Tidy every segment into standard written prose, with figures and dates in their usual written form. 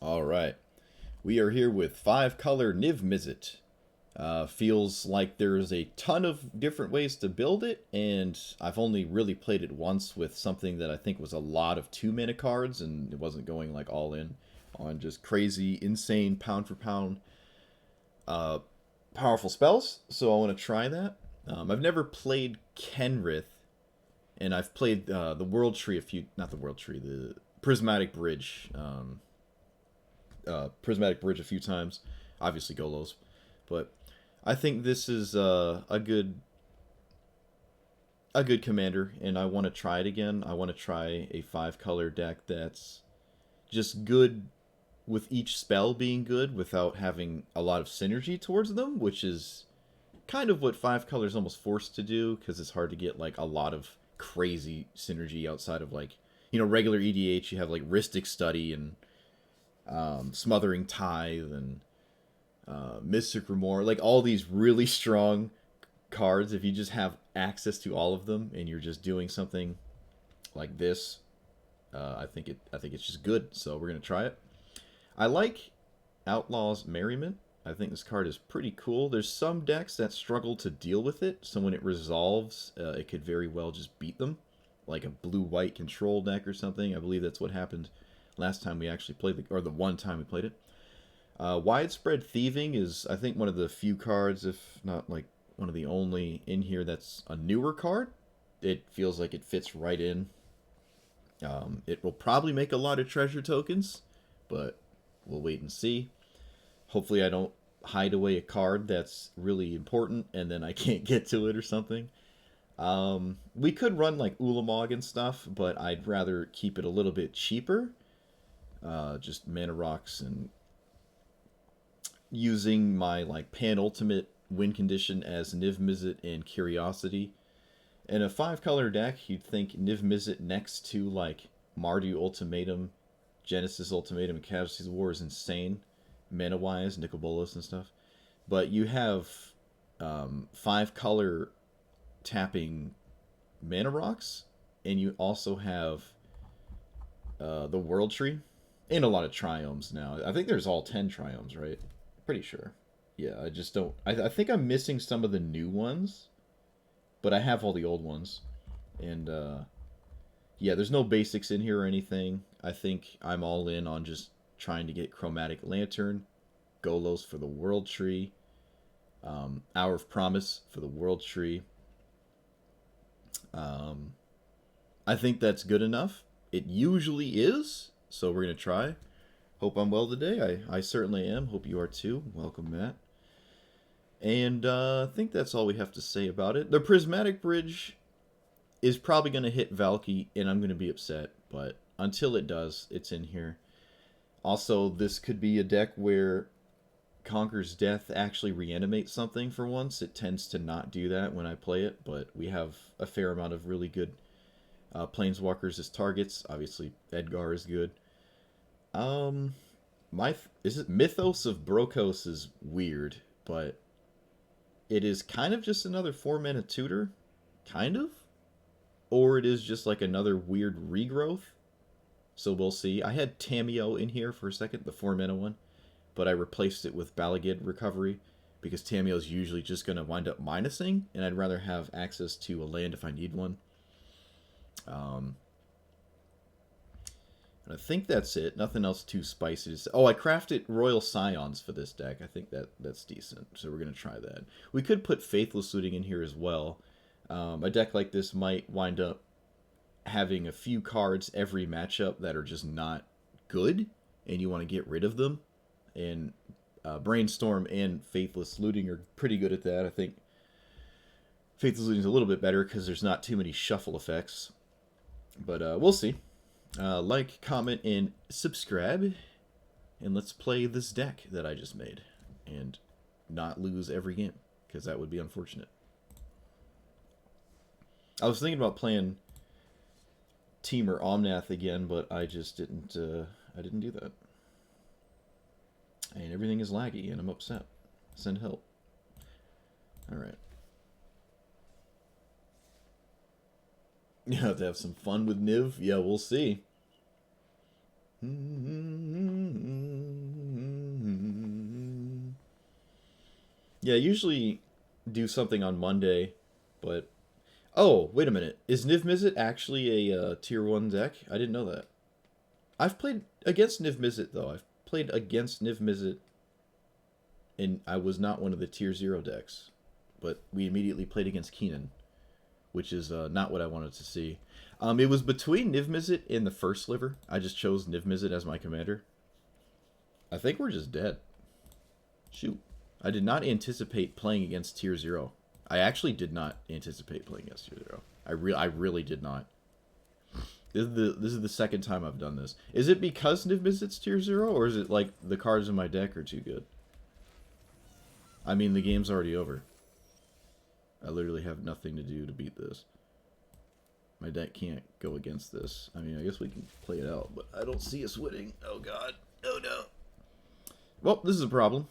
All right. We are here with 5-color Niv-Mizzet. Feels like there's a ton of different ways to build it, and I've only really played it once with something that I think was a lot of 2-mana cards, and it wasn't going like all in on just crazy, insane pound for pound uh, powerful spells. So I want to try that. I've never played Kenrith, and I've played the World Tree a few, not the World Tree, the Prismatic Bridge a few times. Obviously Golos, but I think this is a good commander, and I want to try it again. I want to try a 5-color deck that's just good with each spell being good without having a lot of synergy towards them, which is kind of what 5-color is almost forced to do because it's hard to get like a lot of crazy synergy outside of like regular EDH. You have like Rhystic Study and Smothering Tithe and Mystic Remore, like all these really strong cards. If you just have access to all of them and you're just doing something like this, I think it's just good. So we're gonna try it. I like Outlaw's Merriment. I think this card is pretty cool. There's some decks that struggle to deal with it, so when it resolves, it could very well just beat them, like a blue-white control deck or something. I believe that's what happened last time we actually played or the one time we played it. Widespread Thieving is, I think, one of the few cards, if not like one of the only in here that's a newer card. It feels like it fits right in. It will probably make a lot of treasure tokens, but we'll wait and see. Hopefully I don't hide away a card that's really important and then I can't get to it or something. We could run like Ulamog and stuff, but I'd rather keep it a little bit cheaper. Just mana rocks and using my like pan ultimate win condition as Niv-Mizzet and Curiosity. In a 5-color deck, you'd think Niv-Mizzet next to like Mardu Ultimatum, Genesis Ultimatum, and Casualties of War is insane, mana wise, Nicol Bolas and stuff. But you have 5-color tapping mana rocks, and you also have the World Tree, and a lot of triomes now. I think there's all 10 triomes, right? Pretty sure. Yeah, I just don't. I think I'm missing some of the new ones, but I have all the old ones. And yeah, there's no basics in here or anything. I think I'm all in on just trying to get Chromatic Lantern, Golos for the World Tree, Hour of Promise for the World Tree. I think that's good enough. It usually is, so we're going to try. Hope I'm well today. I certainly am. Hope you are too. Welcome, Matt. And I think that's all we have to say about it. The Prismatic Bridge is probably going to hit Valki, and I'm going to be upset, but until it does, it's in here. Also, this could be a deck where Conquer's Death actually reanimates something for once. It tends to not do that when I play it, but we have a fair amount of really good Planeswalkers as targets. Obviously, Edgar is good. Is it Mythos of Brokos is weird, but it is kind of just another 4-mana tutor, kind of, or it is just like another weird regrowth. So we'll see. I had Tamiyo in here for a second, the 4-mana one, but I replaced it with Balagid Recovery because Tamiyo is usually just going to wind up minusing, and I'd rather have access to a land if I need one. And I think that's it. Nothing else too spicy. Oh, I crafted Royal Scions for this deck. I think that's decent, so we're going to try that. We could put Faithless Looting in here as well. A deck like this might wind up having a few cards every matchup that are just not good, and you want to get rid of them. And Brainstorm and Faithless Looting are pretty good at that. I think Faithless Looting is a little bit better because there's not too many shuffle effects. But we'll see. Like, comment, and subscribe. And let's play this deck that I just made. And not lose every game, because that would be unfortunate. I was thinking about playing Temur Omnath again, but I just didn't I didn't do that. And everything is laggy, and I'm upset. Send help. Alright. You have to have some fun with Niv? Yeah, we'll see. Yeah, I usually do something on Monday, but oh, wait a minute. Is Niv-Mizzet actually a tier 1 deck? I didn't know that. I've played against Niv-Mizzet though. I've played against Niv-Mizzet and I was not one of the tier 0 decks, but we immediately played against Keenan, which is not what I wanted to see. It was between Niv-Mizzet and the First Sliver. I just chose Niv-Mizzet as my commander. I think we're just dead. Shoot. I did not anticipate playing against tier 0. I actually did not anticipate playing against tier 0. I really did not. This is the second time I've done this. Is it because Niv-Mizzet's tier 0, or is it like the cards in my deck are too good? I mean, the game's already over. I literally have nothing to do to beat this. My deck can't go against this. I mean, I guess we can play it out, but I don't see us winning. Oh, God. Oh, no. Well, this is a problem.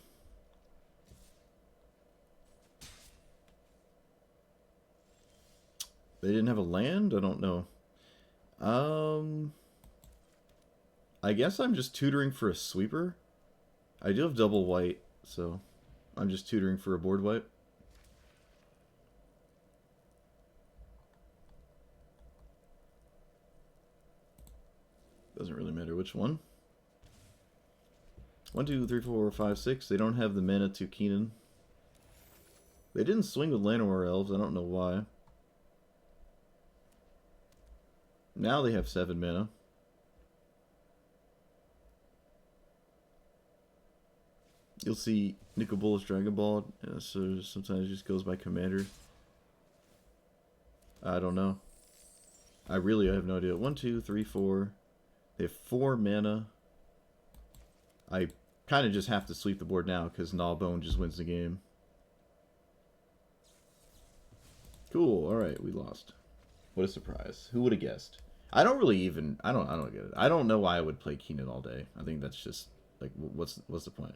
They didn't have a land? I don't know. I guess I'm just tutoring for a sweeper. I do have double white, so I'm just tutoring for a board wipe. Doesn't really matter which one. 1, 2, 3, 4, 5, 6. They don't have the mana to Keenan. They didn't swing with Llanowar Elves. I don't know why. Now they have 7 mana. You'll see Nicol Bolas Dragon Ball, so sometimes it just goes by commander. I don't know. I have no idea. 1, 2, 3, 4. They have 4 mana. I kind of just have to sweep the board now because Gnawbone just wins the game. Cool. All right, we lost. What a surprise. Who would have guessed? I don't get it. I don't know why I would play Keenan all day. I think that's just like what's the point?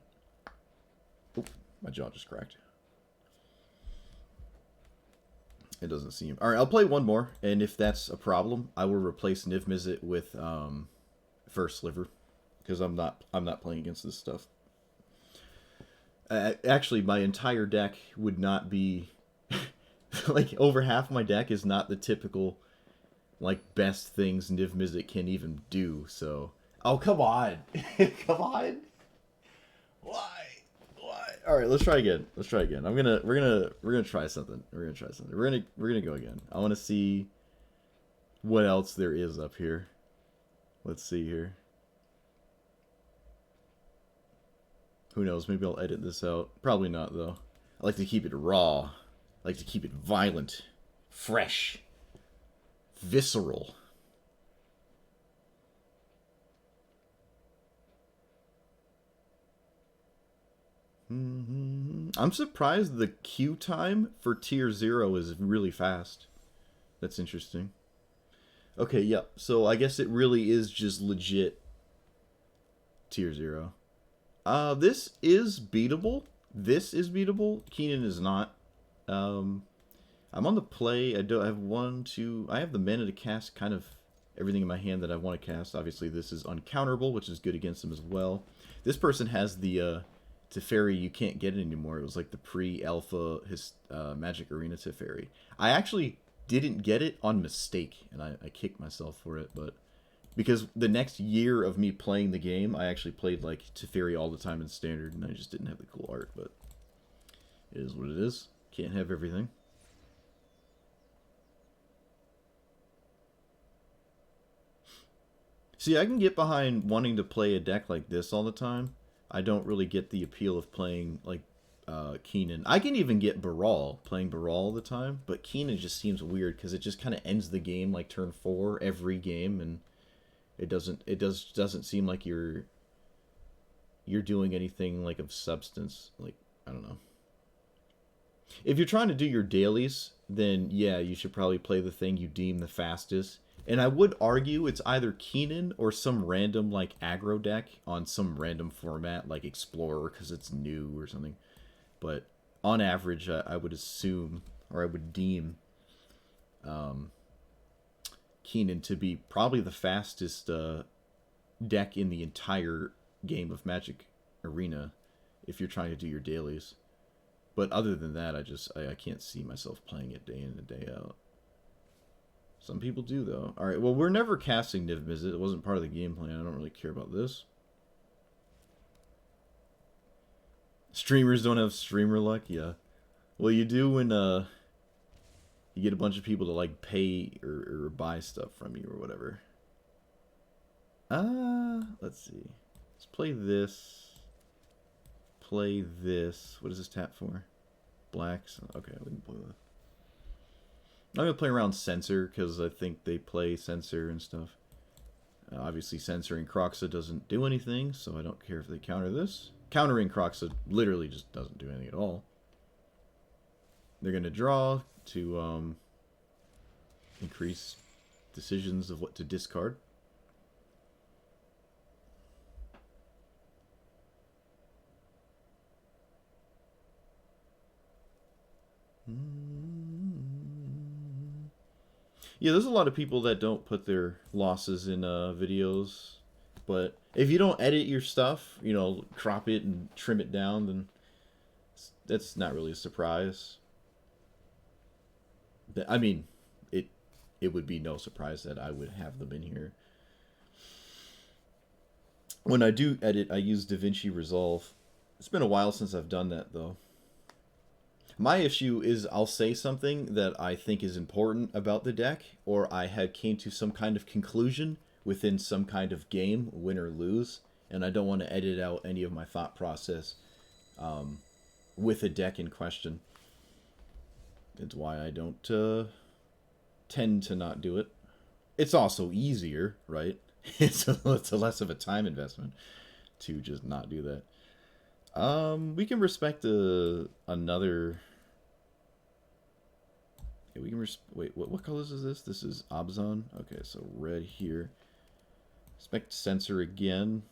Oop, my jaw just cracked. It doesn't seem. All right, I'll play one more, and if that's a problem, I will replace Niv-Mizzet with First Sliver, because I'm not playing against this stuff. Actually, my entire deck would not be like over half my deck is not the typical like best things Niv-Mizzet can even do. So, oh come on, come on, why? All right, let's try again. We're gonna try something. We're gonna go again. I want to see what else there is up here. Let's see here. Who knows? Maybe I'll edit this out. Probably not though. I like to keep it raw. I like to keep it violent, fresh, visceral. I'm surprised the queue time for tier 0 is really fast. That's interesting. Okay, yep. So I guess it really is just legit tier 0. This is beatable. Keenan is not. I'm on the play. I have 1, 2. I have the mana to cast kind of everything in my hand that I want to cast. Obviously, this is uncounterable, which is good against him as well. This person has the Teferi you can't get it anymore. It was like the pre-alpha Magic Arena Teferi. I actually didn't get it on mistake, and I kicked myself for it, but because the next year of me playing the game, I actually played like Teferi all the time in Standard, and I just didn't have the cool art, but it is what it is. Can't have everything. See, I can get behind wanting to play a deck like this all the time. I don't really get the appeal of playing like Keenan. I can even get Brawl, playing Brawl all the time, but Keenan just seems weird because it just kind of ends the game like turn 4 every game, and it doesn't seem like you're doing anything like of substance. Like, I don't know. If you're trying to do your dailies, then yeah, you should probably play the thing you deem the fastest. And I would argue it's either Keenan or some random like aggro deck on some random format like Explorer because it's new or something. But on average, I would assume, or I would deem Keenan to be probably the fastest deck in the entire game of Magic Arena if you're trying to do your dailies. But other than that, I can't see myself playing it day in and day out. Some people do, though. Alright, well, we're never casting Niv-Mizzet. It wasn't part of the game plan. I don't really care about this. Streamers don't have streamer luck? Yeah. Well, you do when you get a bunch of people to, like, pay or buy stuff from you or whatever. Let's see. Let's play this. Play this. What does this tap for? Blacks. Okay, we can play that. I'm going to play around Censor, because I think they play Censor and stuff. Obviously, censoring Kroxa doesn't do anything, so I don't care if they counter this. Countering Kroxa literally just doesn't do anything at all. They're going to draw to increase decisions of what to discard. Yeah, there's a lot of people that don't put their losses in videos, but if you don't edit your stuff, you know, crop it and trim it down, then that's not really a surprise. I mean, it would be no surprise that I would have them in here. When I do edit, I use DaVinci Resolve. It's been a while since I've done that, though. My issue is I'll say something that I think is important about the deck, or I came to some kind of conclusion within some kind of game, win or lose, and I don't want to edit out any of my thought process with a deck in question. It's why I don't tend to not do it. It's also easier, right? It's a less of a time investment to just not do that. We can respect another. Yeah, we can wait. What colors is this? This is Abzan. Okay, so red here. Respect Censor again.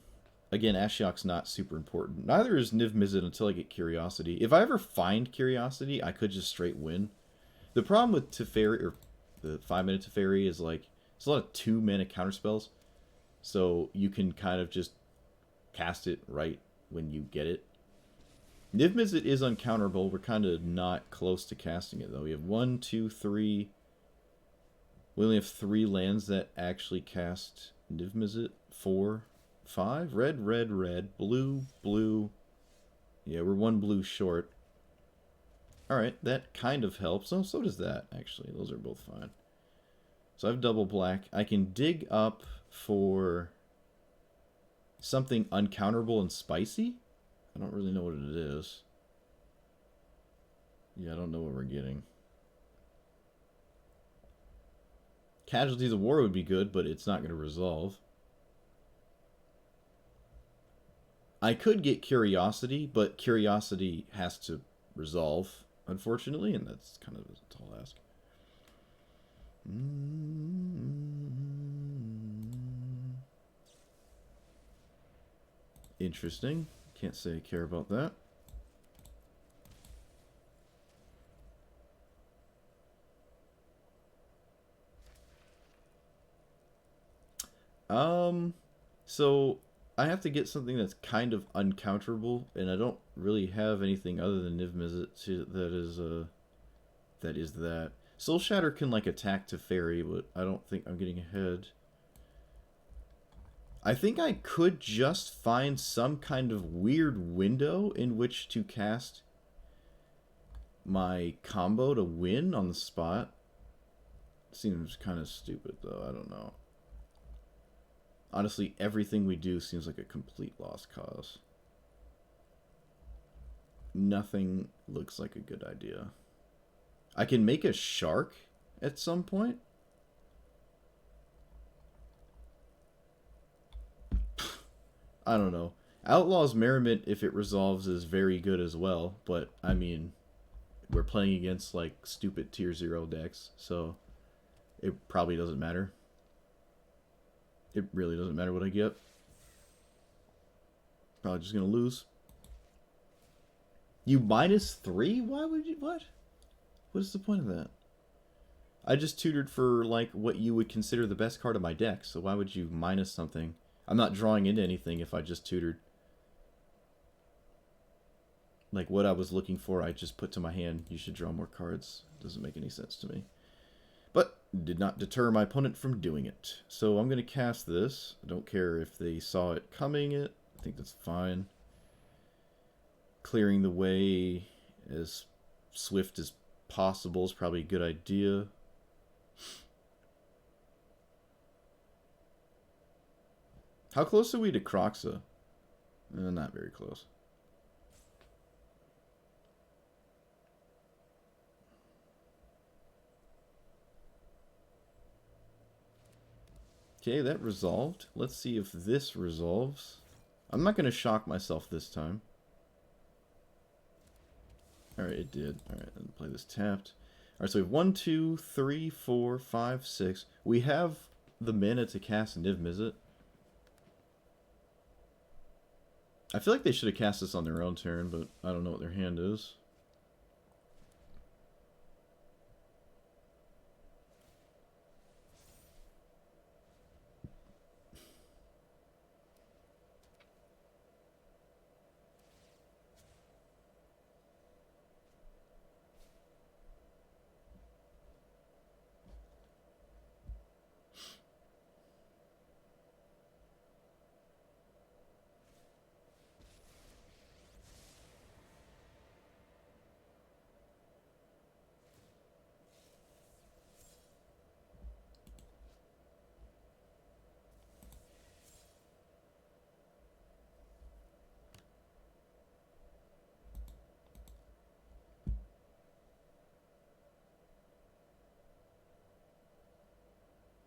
Again, Ashiok's not super important. Neither is Niv-Mizzet until I get Curiosity. If I ever find Curiosity, I could just straight win. The problem with Teferi, or the 5-minute Teferi, is like it's a lot of 2-mana counterspells. So you can kind of just cast it right when you get it. Niv-Mizzet is uncounterable. We're kind of not close to casting it, though. We have 1, 2, 3. We only have 3 lands that actually cast Niv-Mizzet. 4, 5. Red, red, red. Blue, blue. Yeah, we're 1 blue short. Alright, that kind of helps. Oh, so does that, actually. Those are both fine. So I have double black. I can dig up for something uncounterable and spicy. I don't really know what it is. Yeah, I don't know what we're getting. Casualties of War would be good, but it's not going to resolve. I could get Curiosity, but Curiosity has to resolve, unfortunately, and that's kind of a tall ask. Interesting. Can't say I care about that. So I have to get something that's kind of uncounterable, and I don't really have anything other than Niv-Mizzet that is that. Soul Shatter can like attack Teferi, but I don't think I'm getting ahead. I think I could just find some kind of weird window in which to cast my combo to win on the spot. Seems kind of stupid, though. I don't know. Honestly, everything we do seems like a complete lost cause. Nothing looks like a good idea. I can make a shark at some point. I don't know. Outlaw's Merriment, if it resolves, is very good as well. But, I mean, we're playing against, like, stupid tier 0 decks. So, it probably doesn't matter. It really doesn't matter what I get. Probably just going to lose. You -3? Why would you... What? What is the point of that? I just tutored for, like, what you would consider the best card of my deck. So why would you minus something? I'm not drawing into anything if I just tutored. like what I was looking for, I just put to my hand. You should draw more cards. Doesn't make any sense to me. But did not deter my opponent from doing it. So I'm going to cast this. I don't care if they saw it coming. I think that's fine. Clearing the way as swift as possible is probably a good idea. How close are we to Kroxa? Not very close. Okay, that resolved. Let's see if this resolves. I'm not going to shock myself this time. Alright, it did. Alright, let's play this tapped. Alright, so we have 1, 2, 3, 4, 5, 6. We have the mana to cast Niv-Mizzet. I feel like they should have cast this on their own turn, but I don't know what their hand is.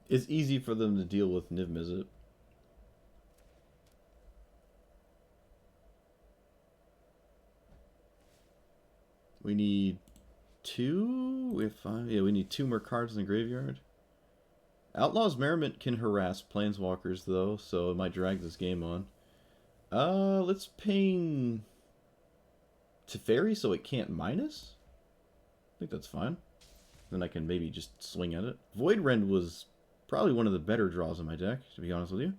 It's easy for them to deal with Niv-Mizzet. We need 2? Yeah, we need 2 more cards in the graveyard. Outlaw's Merriment can harass Planeswalkers, though, so it might drag this game on. Let's ping Teferi so it can't minus? I think that's fine. Then I can maybe just swing at it. Void Rend was probably one of the better draws in my deck, to be honest with you.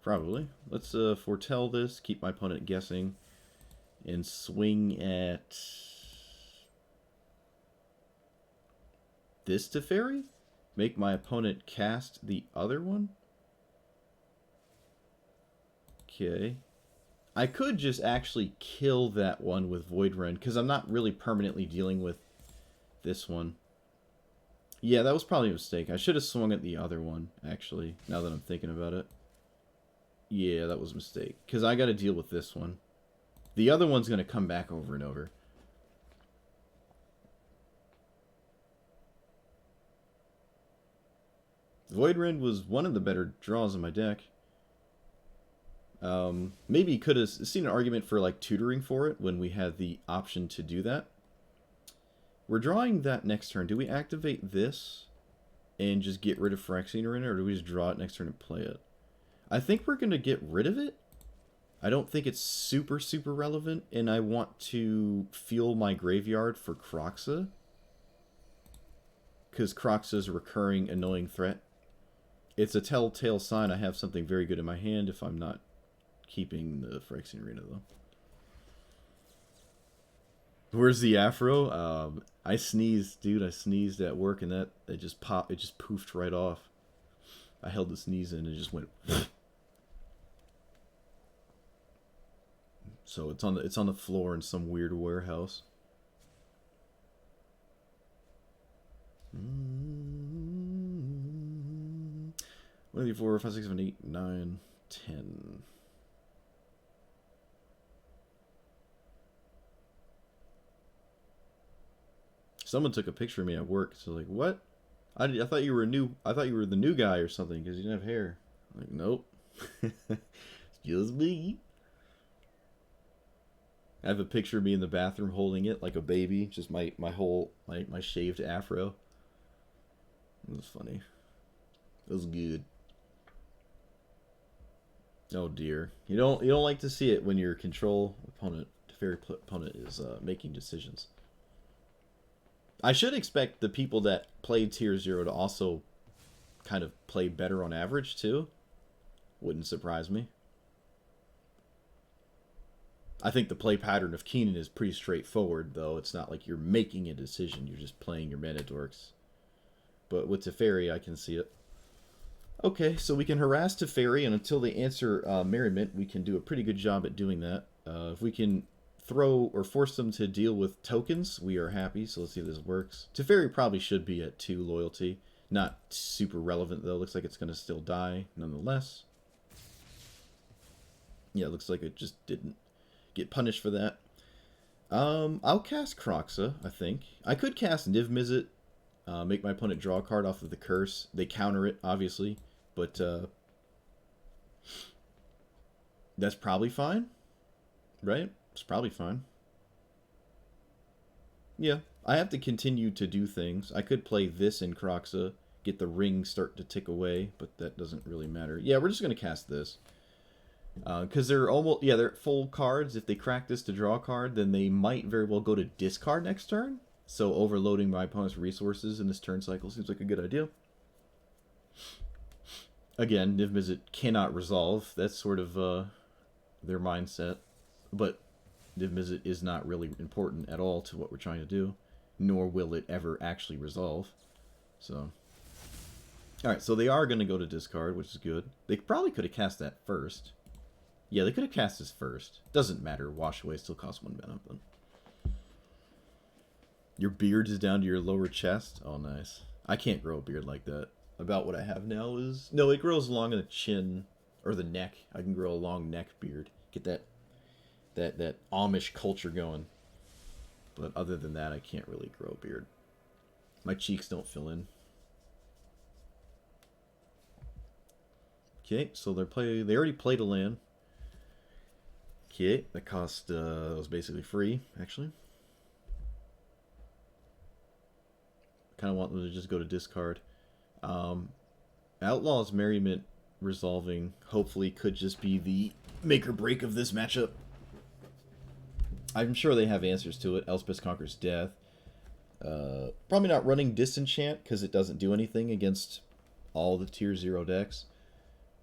Probably. Let's foretell this, keep my opponent guessing, and swing at this Teferi? Make my opponent cast the other one? Okay. I could just actually kill that one with Void Rend, because I'm not really permanently dealing with this one. Yeah, that was probably a mistake. I should have swung at the other one, actually, now that I'm thinking about it. Yeah, that was a mistake, because I got to deal with this one. The other one's going to come back over and over. Void Rend was one of the better draws in my deck. Maybe could have seen an argument for like tutoring for it when we had the option to do that. We're drawing that next turn. Do we activate this and just get rid of Phyrexian Arena, or do we just draw it next turn and play it? I think we're going to get rid of it. I don't think it's super relevant, and I want to fuel my graveyard for Kroxa, because Kroxa is a recurring annoying threat. It's a telltale sign I have something very good in my hand if I'm not keeping the Phyrexian Arena, though. Where's the afro? I sneezed, dude. I sneezed at work, and it just popped. It just poofed right off. I held the sneeze in, and it just went. So it's on the floor in some weird warehouse. 1, 2, 3, 4, 5, 6, 7, 8, 9, 10. Someone took a picture of me at work. So like, what? I thought you were I thought you were the new guy or something because you didn't have hair. I'm like, nope. It's just me. I have a picture of me in the bathroom holding it like a baby. Just my whole my shaved afro. It was funny. It was good. Oh dear. You don't like to see it when your control opponent, Teferi opponent, is making decisions. I should expect the people that played Tier 0 to also kind of play better on average, too. Wouldn't surprise me. I think the play pattern of Keenan is pretty straightforward, though. It's not like you're making a decision. You're just playing your mana dorks. But with Teferi, I can see it. Okay, so we can harass Teferi, and until they answer Merriment, we can do a pretty good job at doing that. If we can throw or force them to deal with tokens, we are happy. So let's see if this works. Teferi probably should be at 2 loyalty. Not super relevant, though. Looks like it's going to still die, nonetheless. Yeah, looks like it just didn't get punished for that. I'll cast Kroxa, I think. I could cast Niv-Mizzet, make my opponent draw a card off of the curse. They counter it, obviously, but that's probably fine, right? It's probably fine. Yeah, I have to continue to do things. I could play this in Kroxa, get the ring start to tick away, but that doesn't really matter. Yeah, we're just going to cast this. Because they're almost, yeah, they're full cards. If they crack this to draw a card, then they might very well go to discard next turn. So overloading my opponent's resources in this turn cycle seems like a good idea. Again, Niv-Mizzet cannot resolve. That's sort of their mindset. But Niv-Mizzet is not really important at all to what we're trying to do, nor will it ever actually resolve. So, alright, so they are going to go to discard, which is good. They probably could have cast that first. Yeah, they could have cast this first. Doesn't matter. Wash away still costs 1 mana. But your beard is down to your lower chest. Oh, nice. I can't grow a beard like that. About what I have now is... No, it grows along the chin or the neck. I can grow a long neck beard. Get that Amish culture going. But other than that, I can't really grow a beard. My cheeks don't fill in. Okay, so they already played a land. Okay, that cost was basically free, actually. Kind of want them to just go to discard. Outlaw's Merriment resolving hopefully could just be the make or break of this matchup. I'm sure they have answers to it. Elspeth Conquers Death. Probably not running Disenchant because it doesn't do anything against all the tier 0 decks.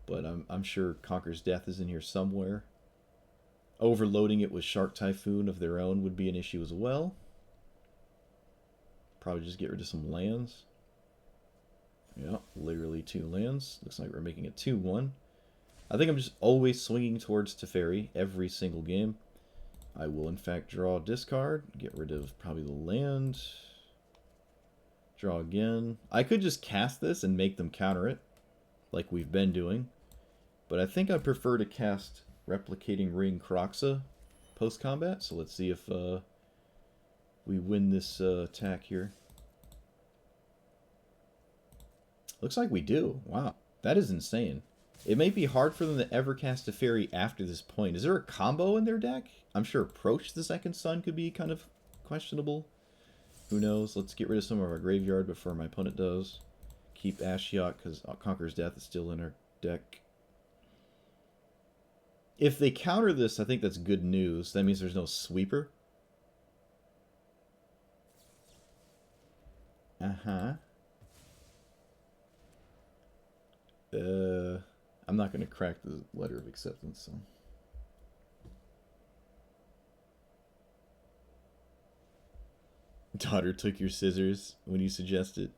But I'm sure Conquer's Death is in here somewhere. Overloading it with Shark Typhoon of their own would be an issue as well. Probably just get rid of some lands. Yeah, literally 2 lands. Looks like we're making it 2-1. I think I'm just always swinging towards Teferi every single game. I will, in fact, draw a discard. Get rid of probably the land. Draw again. I could just cast this and make them counter it, like we've been doing. But I think I prefer to cast Replicating Ring Kroxa post-combat. So let's see if we win this attack here. Looks like we do. Wow. That is insane. It may be hard for them to ever cast a fairy after this point. Is there a combo in their deck? I'm sure Approach the Second Sun could be kind of questionable. Who knows? Let's get rid of some of our graveyard before my opponent does. Keep Ashiok because Conqueror's Death is still in our deck. If they counter this, I think that's good news. That means there's no sweeper. Uh-huh. I'm not going to crack the letter of acceptance, so... Daughter took your scissors when you suggested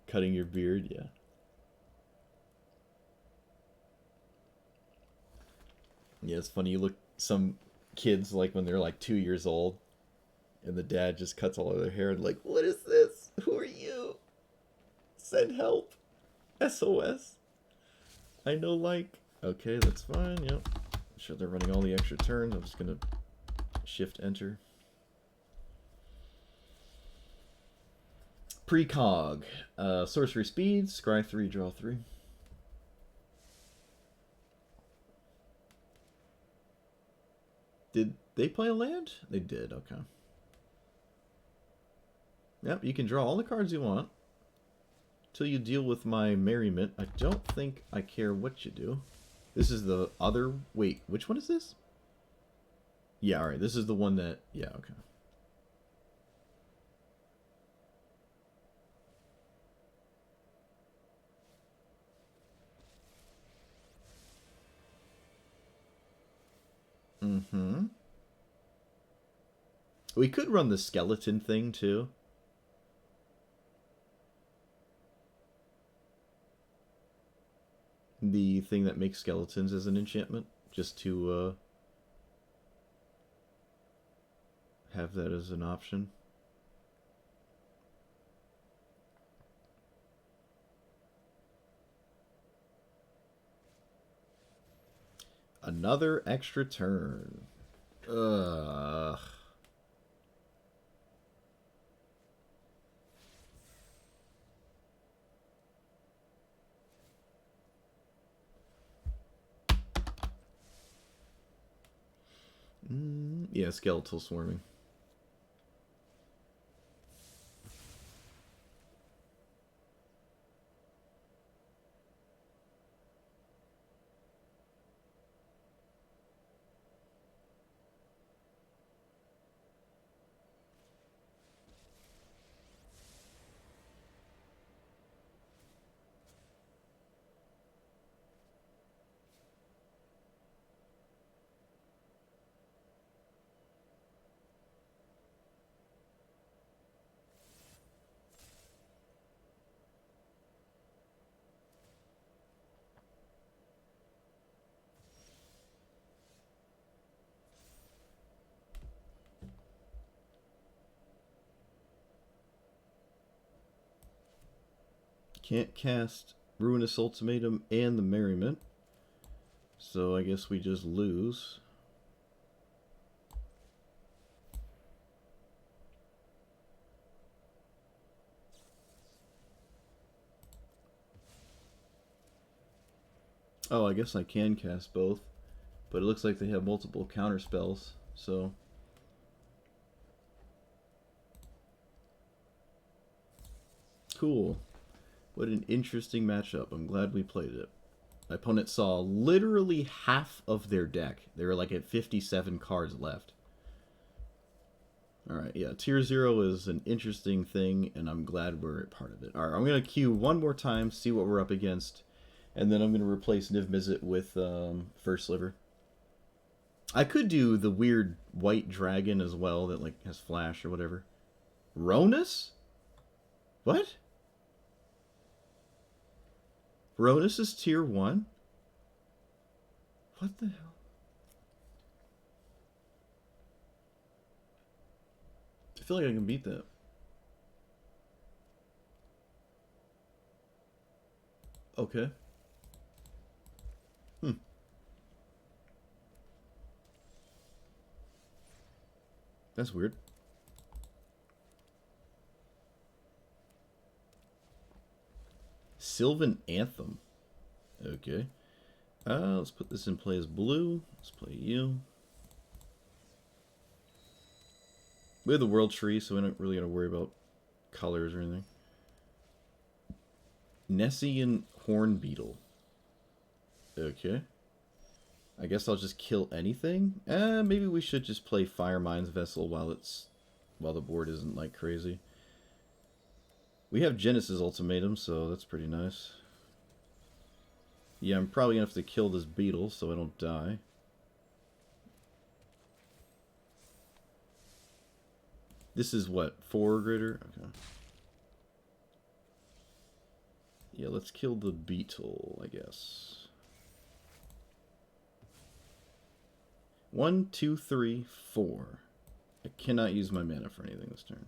cutting your beard, yeah. Yeah, it's funny, you look, some kids, like, when they're, like, 2 years old, and the dad just cuts all of their hair, and like, what is this? Who are you? Send help. SOS. I know, like, okay, that's fine, yep. I'm sure they're running all the extra turns. I'm just gonna shift enter. Precog. Sorcery speed, scry 3, draw 3. Did they play a land? They did, okay. Yep, you can draw all the cards you want till you deal with my merriment. I don't think I care what you do. This is the other... Wait, which one is this? Yeah, alright, this is the one that... Yeah, okay. Mm-hmm. We could run the skeleton thing, too. The thing that makes skeletons as an enchantment. Just to have that as an option. Another extra turn. Ugh. Yeah, skeletal swarming. Can't cast Ruinous Ultimatum and the Merriment. So I guess we just lose. Oh, I guess I can cast both. But it looks like they have multiple counter spells, so... Cool. What an interesting matchup. I'm glad we played it. My opponent saw literally half of their deck. They were like at 57 cards left. Alright, yeah, Tier 0 is an interesting thing, and I'm glad we're a part of it. Alright, I'm going to queue one more time, see what we're up against, and then I'm going to replace Niv-Mizzet with First Sliver. I could do the weird white dragon as well that like has flash or whatever. Ronus? What? Ronus is Tier 1? What the hell? I feel like I can beat that. Okay. That's weird. Sylvan Anthem. Okay. Let's put this in play as blue. Let's play you. We have the World Tree, so we don't really got to worry about colors or anything. Nessian Horn Beetle. Okay. I guess I'll just kill anything. Maybe we should just play Firemind's Vessel while the board isn't like crazy. We have Genesis Ultimatum, so that's pretty nice. Yeah, I'm probably gonna have to kill this beetle so I don't die. This is what, 4 or greater? Okay. Yeah, let's kill the beetle, I guess. 1, 2, 3, 4. I cannot use my mana for anything this turn.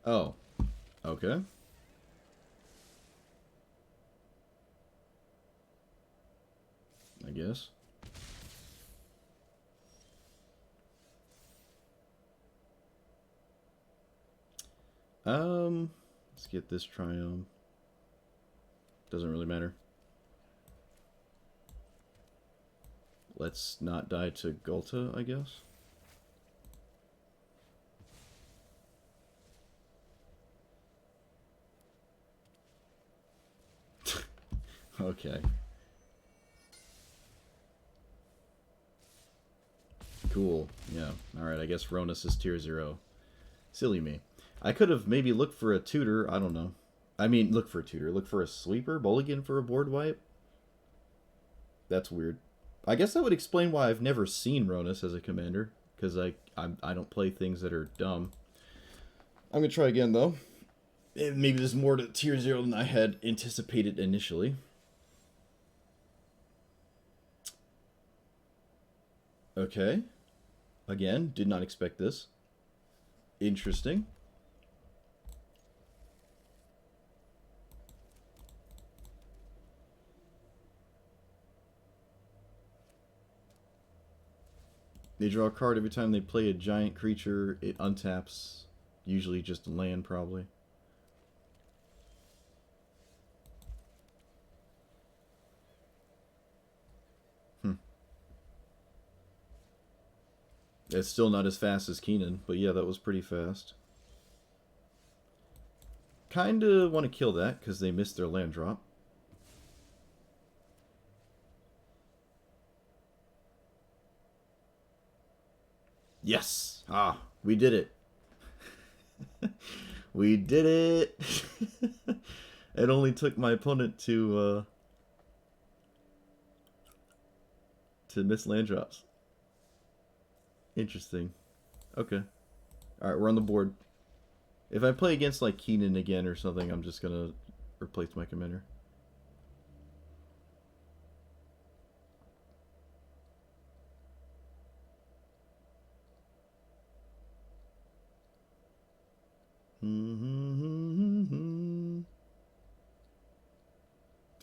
Oh. Okay. I guess. Let's get this Triumph. Doesn't really matter. Let's not die to Gulta, I guess. Okay. Cool. Yeah. Alright, I guess Ronus is Tier 0. Silly me. I could have maybe looked for a tutor. I don't know. I mean, look for a tutor. Look for a sweeper. Mulligan for a board wipe. That's weird. I guess that would explain why I've never seen Ronus as a commander, because I don't play things that are dumb. I'm going to try again, though. Maybe there's more to Tier 0 than I had anticipated initially. Okay. Again, did not expect this. Interesting. They draw a card every time they play a giant creature. It untaps. Usually just a land, probably. It's still not as fast as Keenan, but yeah, that was pretty fast. Kinda want to kill that, because they missed their land drop. Yes! Ah, we did it. We did it! It only took my opponent to miss land drops. Interesting. Okay. Alright, we're on the board. If I play against, like, Keenan again or something, I'm just gonna replace my commander.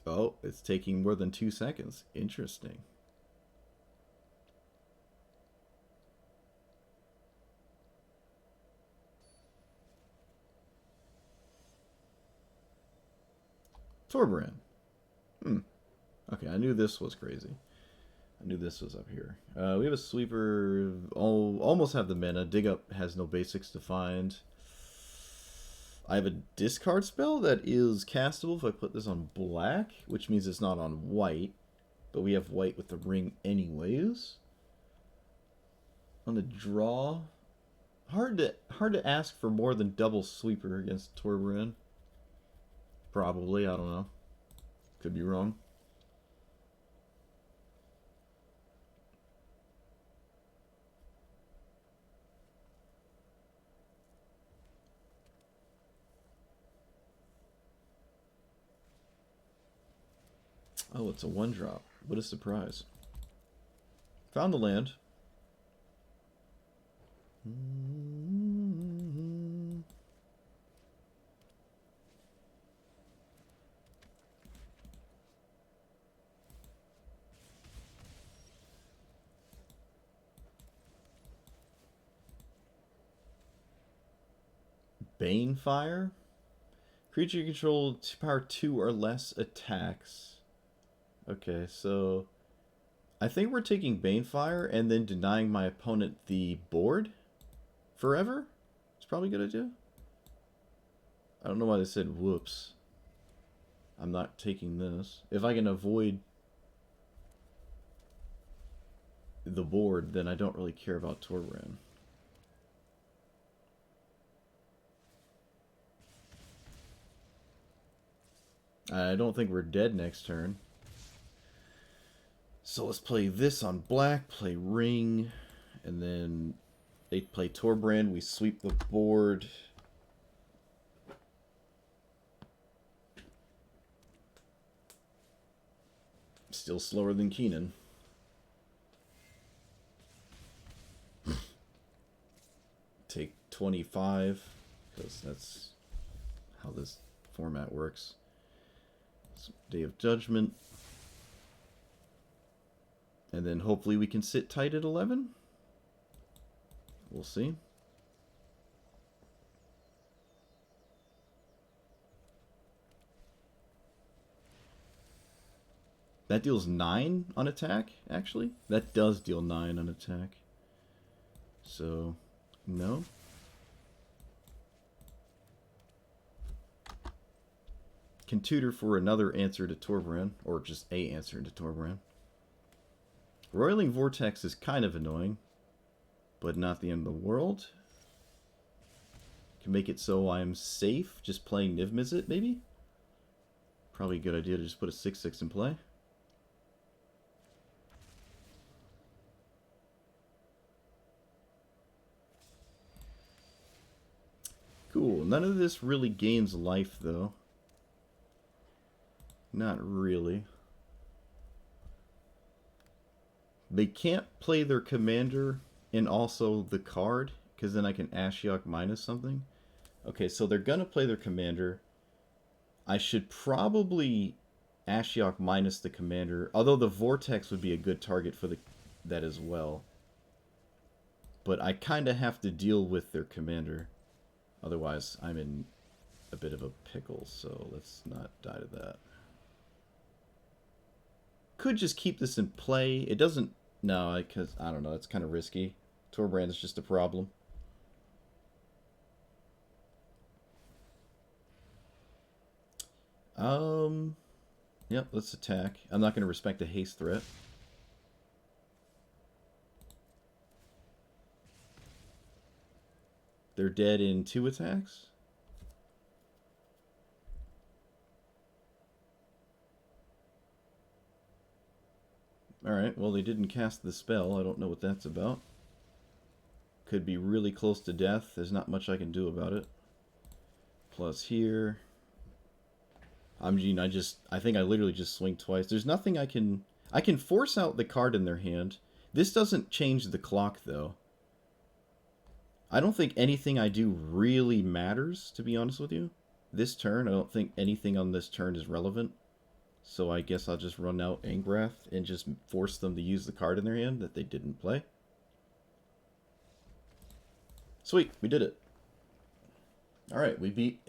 Oh, it's taking more than 2 seconds. Interesting. Torbran. Okay, I knew this was crazy. I knew this was up here. We have a sweeper. Almost have the mana. Dig Up has no basics to find. I have a discard spell that is castable if I put this on black, which means it's not on white. But we have white with the ring anyways. On the draw, hard to ask for more than double sweeper against Torbran. Probably, I don't know. Could be wrong. Oh, it's a 1-drop. What a surprise. Found the land. Banefire? Creature you control power 2 or less attacks. Okay, so I think we're taking Banefire and then denying my opponent the board forever. It's probably a good idea. I don't know why they said whoops. I'm not taking this. If I can avoid the board, then I don't really care about Torbran. I don't think we're dead next turn. So let's play this on black, play ring, and then they play Torbran, we sweep the board. Still slower than Keenan. Take 25, because that's how this format works. Day of Judgment. And then hopefully we can sit tight at 11. We'll see. That deals 9 on attack, actually. That does deal 9 on attack. So, no. Can tutor for another answer to Torbran, or just a answer to Torbran. Roiling Vortex is kind of annoying, but not the end of the world. Can make it so I'm safe just playing Niv-Mizzet, maybe? Probably a good idea to just put a 6/6 in play. Cool. None of this really gains life, though. Not really. They can't play their commander and also the card, because then I can Ashiok minus something. Okay, so they're going to play their commander. I should probably Ashiok minus the commander, although the Vortex would be a good target for that as well. But I kind of have to deal with their commander. Otherwise, I'm in a bit of a pickle, so let's not die to that. Could just keep this in play. It doesn't... No, because, I don't know, it's kind of risky. Torbrand is just a problem. Yep, let's attack. I'm not going to respect a haste threat. They're dead in 2 attacks? Alright, well they didn't cast the spell. I don't know what that's about. Could be really close to death. There's not much I can do about it. Plus here. I think I literally just swing twice. There's nothing I can force out the card in their hand. This doesn't change the clock, though. I don't think anything I do really matters, to be honest with you. This turn, I don't think anything on this turn is relevant. So I guess I'll just run out Angrath and just force them to use the card in their hand that they didn't play. Sweet, we did it. Alright, we beat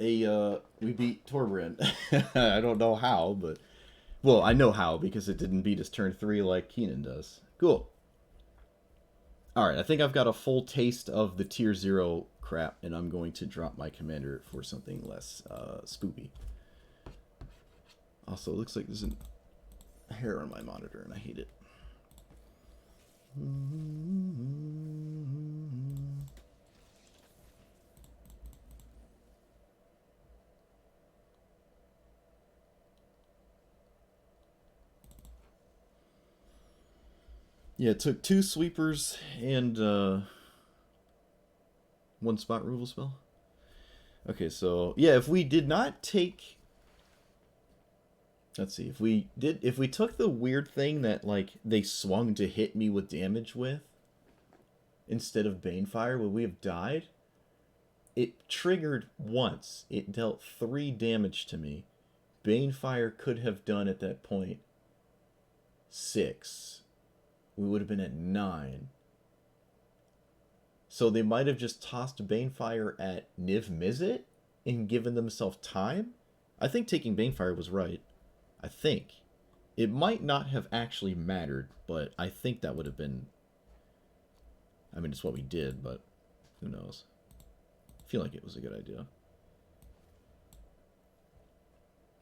Torbrand. I don't know how, but... Well, I know how, because it didn't beat us turn 3 like Keenan does. Cool. Alright, I think I've got a full taste of the tier 0 crap, and I'm going to drop my commander for something less spoopy. Also, it looks like there's a hair on my monitor, and I hate it. Yeah, it took 2 sweepers and 1 spot removal spell. Okay, so yeah, if we did not take... Let's see, if we took the weird thing that, like, they swung to hit me with damage with, instead of Banefire, would we have died? It triggered once. It dealt 3 damage to me. Banefire could have done, at that point, 6. We would have been at 9. So they might have just tossed Banefire at Niv-Mizzet and given themselves time? I think taking Banefire was right. I think. It might not have actually mattered, but I think that would have been... I mean, it's what we did, but who knows. I feel like it was a good idea.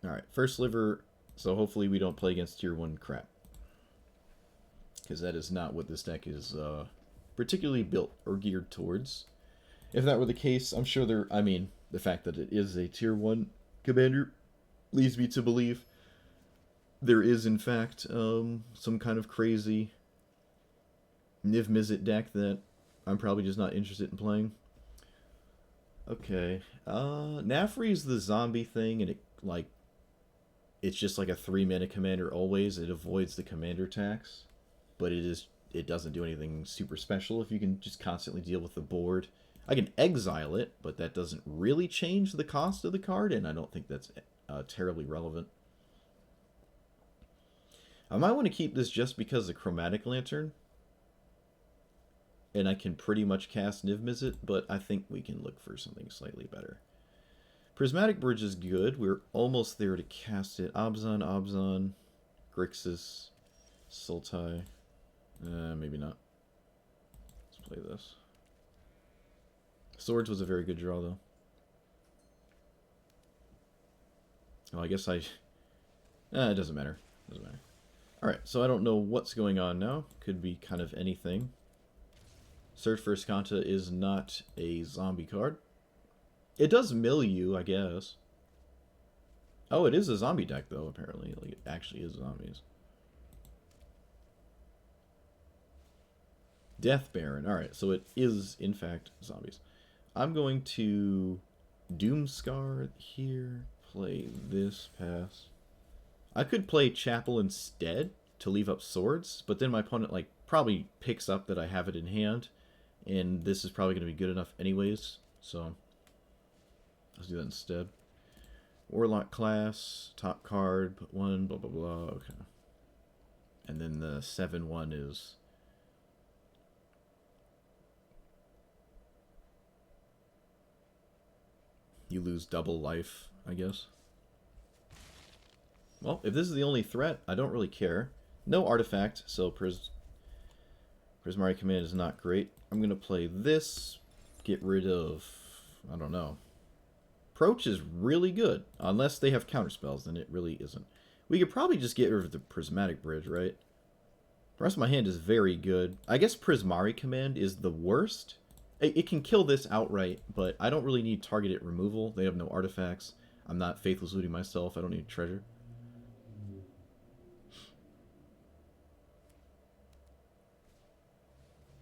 Alright, First Sliver, so hopefully we don't play against tier 1 crap. Because that is not what this deck is particularly built or geared towards. If that were the case, I'm sure the fact that it is a tier 1 commander leads me to believe there is, in fact, some kind of crazy Niv-Mizzet deck that I'm probably just not interested in playing. Okay. Nethroi is the zombie thing, and it's just like a 3-mana commander always. It avoids the commander tax, but it doesn't do anything super special if you can just constantly deal with the board. I can exile it, but that doesn't really change the cost of the card, and I don't think that's terribly relevant. I might want to keep this just because of Chromatic Lantern, and I can pretty much cast Niv-Mizzet, but I think we can look for something slightly better. Prismatic Bridge is good. We're almost there to cast it. Abzan, Grixis, Sultai. Maybe not. Let's play this. Swords was a very good draw, though. Oh, I guess it doesn't matter. Doesn't matter. Alright, so I don't know what's going on now. Could be kind of anything. Search for Esika is not a zombie card. It does mill you, I guess. Oh, it is a zombie deck, though, apparently. Like, it actually is zombies. Death Baron. Alright, so it is, in fact, zombies. I'm going to Doomscar here. Play this, pass. I could play Chapel instead to leave up swords, but then my opponent like probably picks up that I have it in hand, and this is probably going to be good enough anyways, so let's do that instead. Warlock class, top card, put one, blah blah blah, okay. And then the 7/1 is... you lose double life, I guess. Well, if this is the only threat, I don't really care. No artifact, so Prismari Command is not great. I'm going to play this, get rid of... I don't know. Approach is really good, unless they have counterspells, then it really isn't. We could probably just get rid of the Prismatic Bridge, right? The rest of my hand is very good. I guess Prismari Command is the worst. It can kill this outright, but I don't really need targeted removal. They have no artifacts. I'm not Faithless Looting myself. I don't need treasure.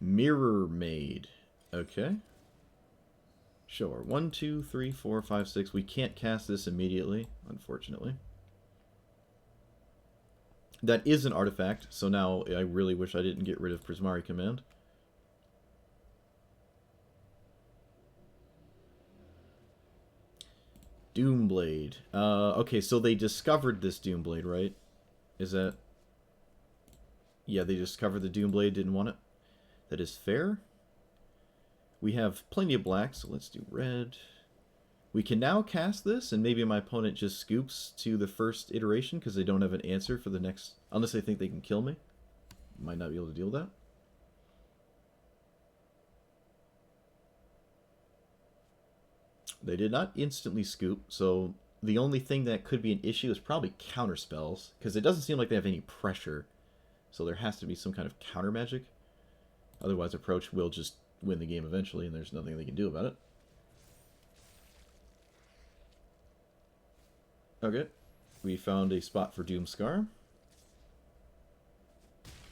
Mirror Maid. Okay. Sure. 1, 2, 3, 4, 5, 6. We can't cast this immediately, unfortunately. That is an artifact, so now I really wish I didn't get rid of Prismari Command. Doomblade. Okay, so they discovered this Doomblade, right? Is that... yeah, they discovered the Doomblade, didn't want it. That is fair. We have plenty of black, so let's do red. We can now cast this, and maybe my opponent just scoops to the first iteration because they don't have an answer for the next... unless they think they can kill me. Might not be able to deal with that. They did not instantly scoop, so the only thing that could be an issue is probably counter spells, because it doesn't seem like they have any pressure. So there has to be some kind of counter magic. Otherwise, Approach will just win the game eventually, and there's nothing they can do about it. Okay, we found a spot for Doomscar.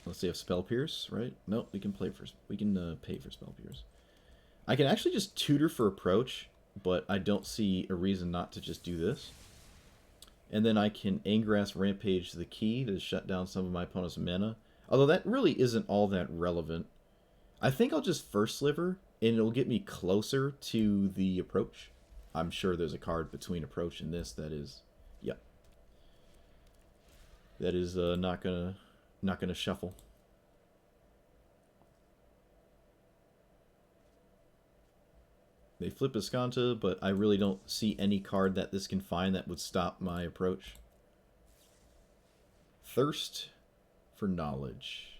Let's see if Spell Pierce, right? Nope, we can play for... we can pay for Spell Pierce. I can actually just tutor for Approach, but I don't see a reason not to just do this. And then I can Angrath Rampage the key to shut down some of my opponent's mana. Although that really isn't all that relevant. I think I'll just First Sliver, and it'll get me closer to the Approach. I'm sure there's a card between Approach and this that is... yep. That is not gonna shuffle. They flip Escanta, but I really don't see any card that this can find that would stop my Approach. Thirst for Knowledge.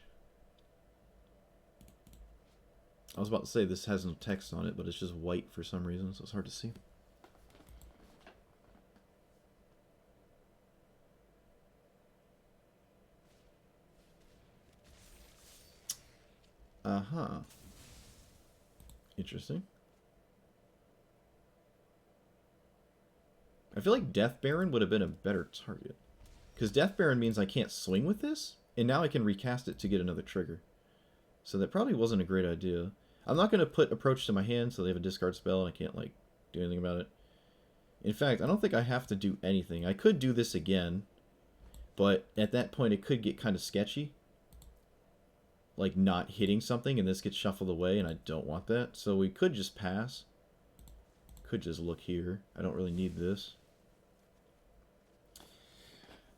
I was about to say this has no text on it, but it's just white for some reason, so it's hard to see. Uh-huh. Interesting. I feel like Death Baron would have been a better target. Because Death Baron means I can't swing with this, and now I can recast it to get another trigger. So that probably wasn't a great idea. I'm not going to put Approach to my hand so they have a discard spell and I can't, like, do anything about it. In fact, I don't think I have to do anything. I could do this again, but at that point it could get kind of sketchy. Like, not hitting something and this gets shuffled away, and I don't want that. So we could just pass. Could just look here. I don't really need this.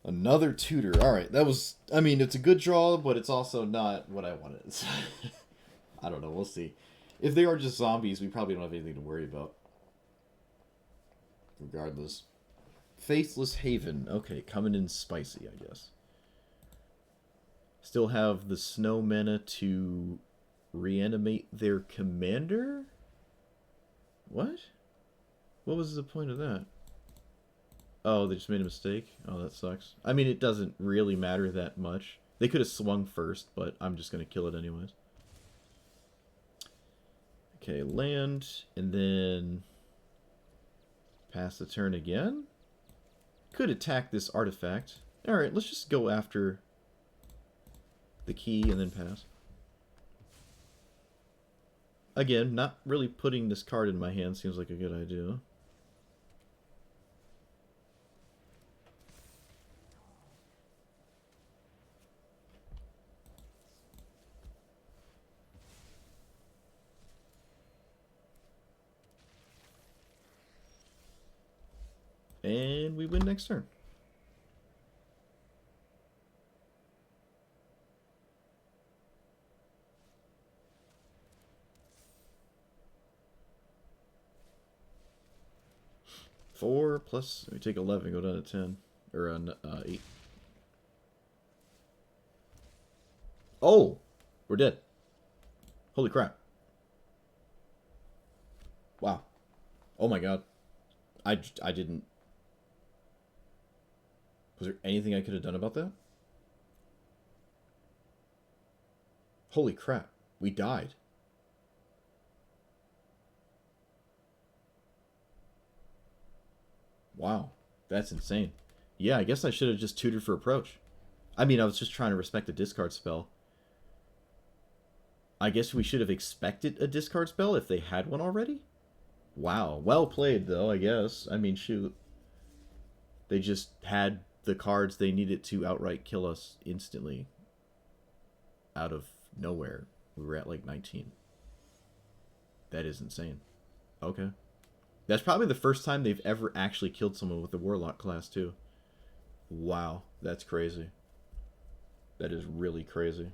Another tutor. Alright, that was... I mean, it's a good draw, but it's also not what I wanted. I don't know, we'll see. If they are just zombies, we probably don't have anything to worry about. Regardless. Faithless Haven. Okay, coming in spicy, I guess. Still have the snow mana to reanimate their commander? What? What was the point of that? Oh, they just made a mistake? Oh, that sucks. I mean, it doesn't really matter that much. They could have swung first, but I'm just going to kill it anyways. Okay, land, and then pass the turn again? Could attack this artifact. Alright, let's just go after the key and then pass. Again, not really putting this card in my hand seems like a good idea. we win next turn. Four plus, we take 11, go down to 10. Or 8. Oh! We're dead. Holy crap. Wow. Oh my god. I didn't... Was there anything I could have done about that? Holy crap. We died. Wow. That's insane. Yeah, I guess I should have just tutored for approach. I mean, I was just trying to respect the discard spell. I guess we should have expected a discard spell if they had one already? Wow. Well played, though, I guess. I mean, shoot. They just had the cards they needed to outright kill us instantly. Out of nowhere. We were at like 19. That is insane. Okay. That's probably the first time they've ever actually killed someone with the Warlock class, too. Wow. That's crazy. That is really crazy.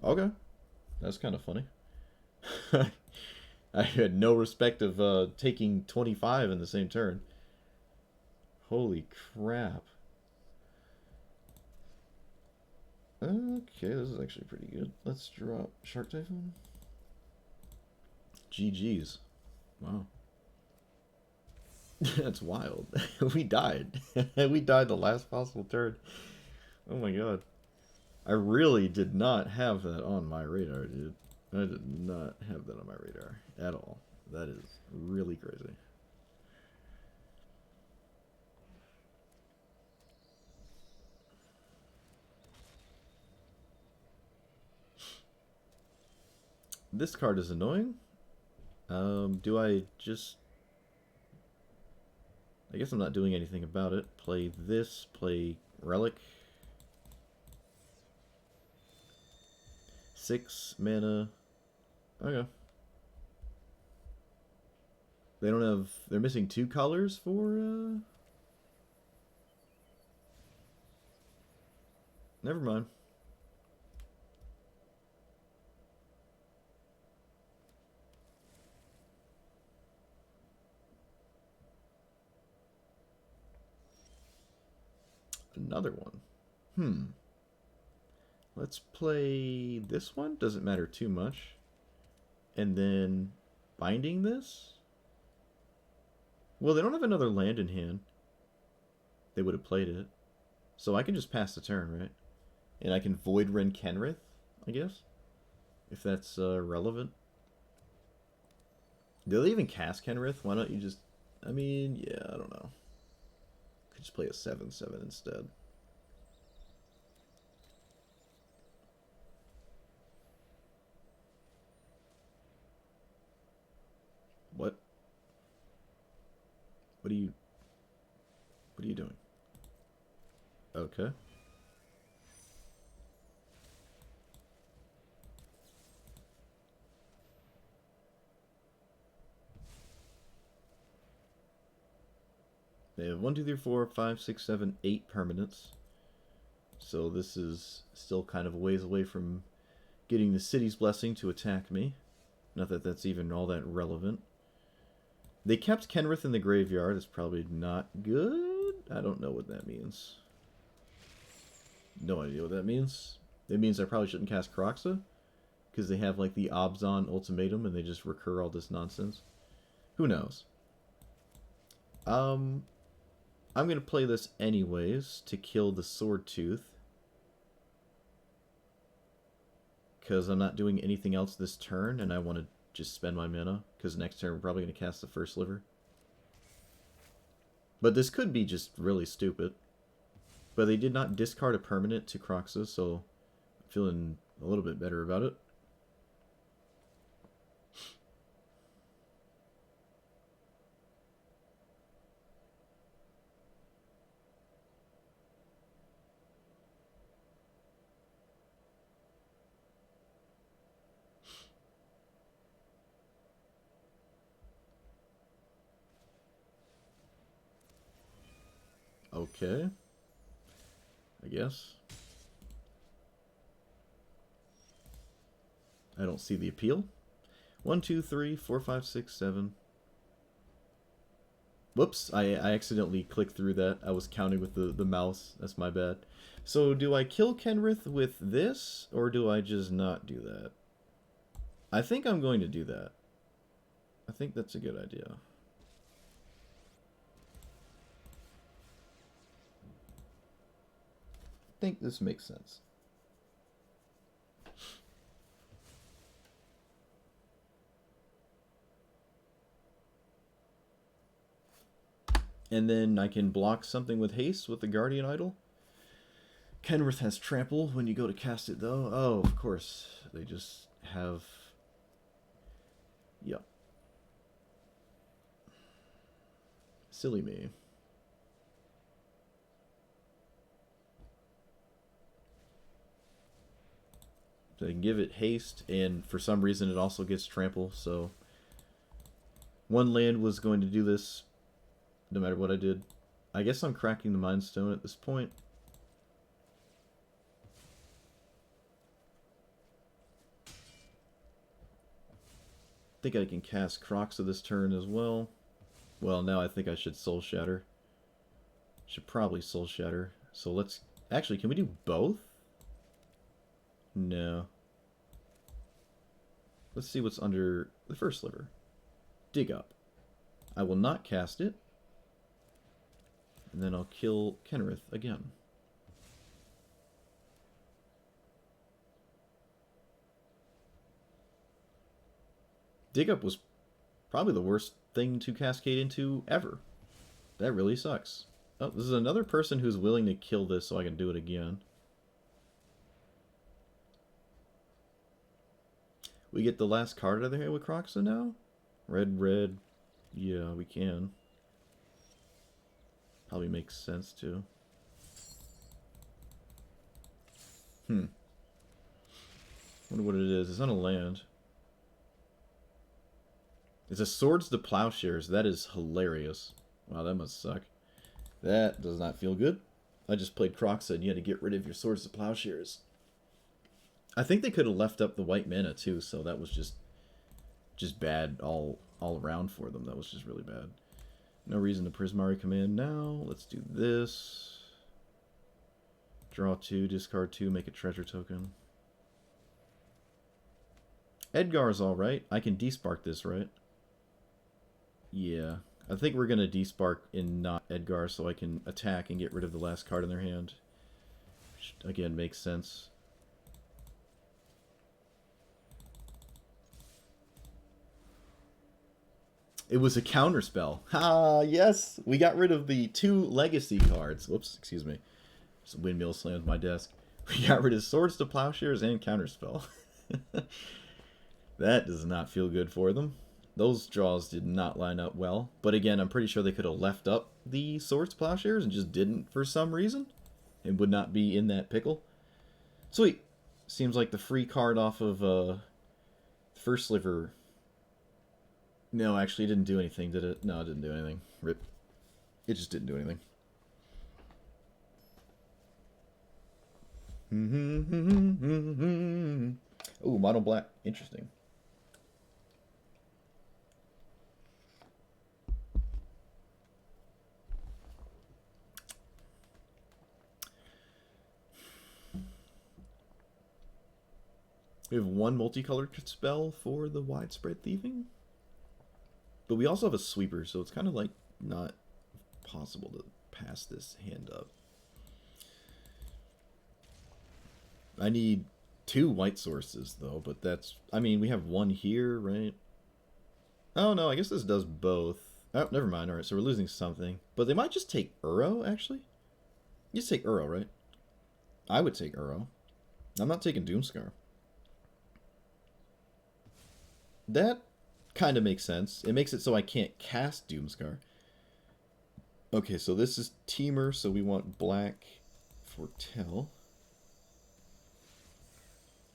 Okay. That's kind of funny. I had no respect of taking 25 in the same turn. Holy crap. Okay, this is actually pretty good. Let's drop Shark Typhoon. GG's. Wow. That's wild. We died. We died the last possible turn. Oh my god. I really did not have that on my radar, dude. I did not have that on my radar at all. That is really crazy. This card is annoying. Do I just... I guess I'm not doing anything about it. Play this, play Relic. 6 mana. Okay. They don't have... They're missing 2 colors for... Never mind. Another one. Let's play this one. Doesn't matter too much. And then binding this? Well, they don't have another land in hand. They would have played it. So I can just pass the turn, right? And I can Void Rend Kenrith, I guess? If that's relevant. Do they even cast Kenrith? Why don't you just... I mean, yeah, I don't know. Could just play a 7/7 instead. What? What are you doing? Okay. They have 1, 2, 3, 4, 5, 6, 7, 8 permanents. So this is still kind of a ways away from getting the city's blessing to attack me. Not that that's even all that relevant. They kept Kenrith in the graveyard. It's probably not good. I don't know what that means. No idea what that means. It means I probably shouldn't cast Kroxa, because they have like the Obzon ultimatum and they just recur all this nonsense. Who knows? I'm going to play this anyways to kill the Sword Tooth. Because I'm not doing anything else this turn and I want to just spend my mana. Because next turn we're probably going to cast the First Sliver. But this could be just really stupid. But they did not discard a permanent to Kroxa, so I'm feeling a little bit better about it. Okay. I guess. I don't see the appeal. 1, 2, 3, 4, 5, 6, 7. Whoops, I accidentally clicked through that. I was counting with the mouse. That's my bad. So do I kill Kenrith with this, or do I just not do that? I think I'm going to do that. I think that's a good idea. I think this makes sense. And then I can block something with haste with the Guardian Idol. Kenrith has trample when you go to cast it, though. Oh, of course. They just have... Yep. Silly me. So I can give it haste, and for some reason it also gets trample, so... One land was going to do this no matter what I did. I guess I'm cracking the Mind Stone at this point. I think I can cast Kroxa this turn as well. Well, now I think I should Soul Shatter. Should probably Soul Shatter. So let's... Actually, can we do both? No. Let's see what's under the First Sliver. Dig Up. I will not cast it. And then I'll kill Kenrith again. Dig Up was probably the worst thing to cascade into ever. That really sucks. Oh, this is another person who's willing to kill this so I can do it again. We get the last card out of here with Kroxa now? Red, red. Yeah, we can. Probably makes sense too. Wonder what it is. It's on a land. It's a Swords to Plowshares. That is hilarious. Wow, that must suck. That does not feel good. I just played Kroxa and you had to get rid of your Swords to Plowshares. I think they could have left up the white mana too, so that was just bad all around for them. That was just really bad. No reason to Prismari Command now. Let's do this. Draw 2, discard 2, make a treasure token. Edgar's alright. I can Despark this, right? Yeah. I think we're going to Despark in not Edgar so I can attack and get rid of the last card in their hand. Which, again, makes sense. It was a counterspell. Ah, yes! We got rid of the 2 legacy cards. Whoops, excuse me. Some windmill slammed my desk. We got rid of Swords to Plowshares and counterspell. That does not feel good for them. Those draws did not line up well. But again, I'm pretty sure they could have left up the Swords to Plowshares and just didn't for some reason. And would not be in that pickle. Sweet. Seems like the free card off of First Sliver... No, actually, it didn't do anything, did it? No, it didn't do anything. Rip. It just didn't do anything. Oh, mono black. Interesting. We have 1 multicolored spell for the Widespread Thieving. But we also have a sweeper, so it's kind of like not possible to pass this hand up. I need 2 white sources, though, but that's... I mean, we have 1 here, right? Oh, no, I guess this does both. Oh, never mind. Alright, so we're losing something. But they might just take Uro, actually. You just take Uro, right? I would take Uro. I'm not taking Doomscar. That kind of makes sense. It makes it so I can't cast Doomscar. Okay, so this is Teamer, so we want black for Tell.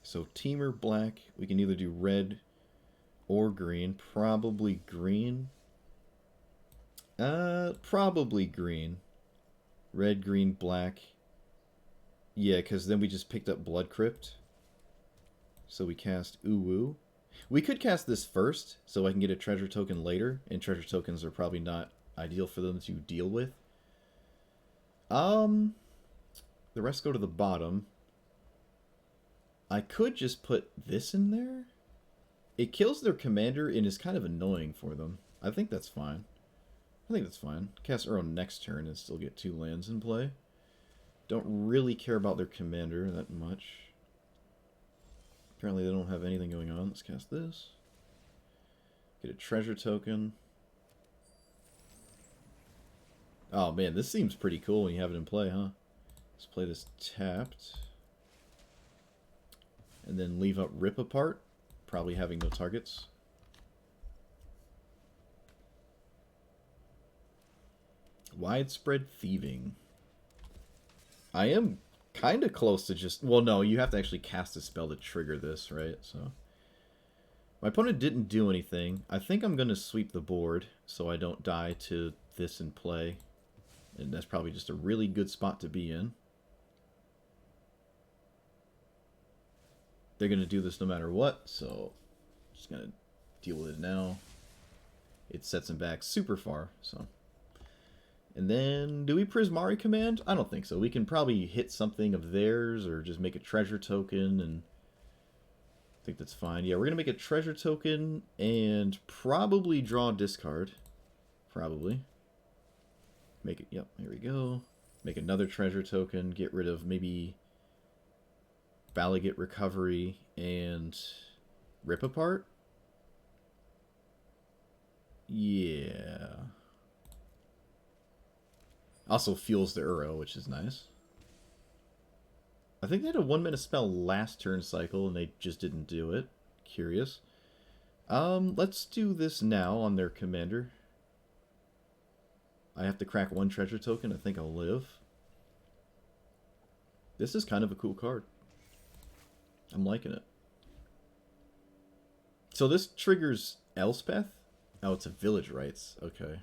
So Teamer black, we can either do red or green. Probably green. Probably green. Red, green, black. Yeah, because then we just picked up Blood Crypt. So we cast Uwu. We could cast this first, so I can get a treasure token later, and treasure tokens are probably not ideal for them to deal with. The rest go to the bottom. I could just put this in there. It kills their commander and is kind of annoying for them. I think that's fine. Cast Uro next turn and still get 2 lands in play. Don't really care about their commander that much. Apparently they don't have anything going on. Let's cast this. Get a treasure token. Oh man, this seems pretty cool when you have it in play, huh? Let's play this tapped. And then leave up Rip Apart. Probably having no targets. Widespread Thieving. I am kind of close to just... Well, no, you have to actually cast a spell to trigger this, right? So my opponent didn't do anything. I think I'm going to sweep the board so I don't die to this in play. And that's probably just a really good spot to be in. They're going to do this no matter what, so I'm just going to deal with it now. It sets him back super far, so... And then, do we Prismari Command? I don't think so. We can probably hit something of theirs or just make a treasure token, and I think that's fine. Yeah, we're going to make a treasure token and probably draw a discard. Probably. Make it, yep, here we go. Make another treasure token, get rid of maybe Valki Recovery and Rip Apart. Yeah. Also fuels the Uro, which is nice. I think they had a 1-mana spell last turn cycle, and they just didn't do it. Curious. Let's do this now on their commander. I have to crack 1 treasure token. I think I'll live. This is kind of a cool card. I'm liking it. So this triggers Elspeth? Oh, it's a Village Rites. Okay.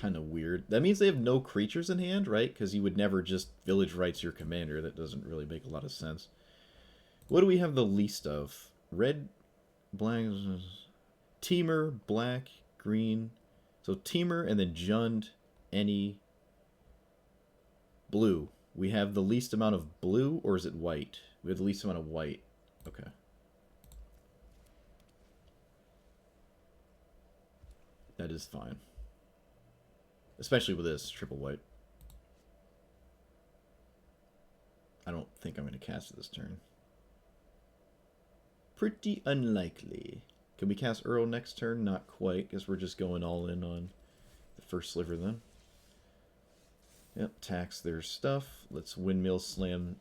Kind of weird. That means they have no creatures in hand, right? Because you would never just Village Rites your commander. That doesn't really make a lot of sense. What do we have the least of? Red, black, Temur, black, green. So Temur and then Jund, any, blue. We have the least amount of blue, or is it white? We have the least amount of white. Okay. That is fine. Especially with this triple white. I don't think I'm going to cast it this turn. Pretty unlikely. Can we cast Uro next turn? Not quite. Guess we're just going all in on the First Sliver then. Yep, tax their stuff. Let's Windmill Slam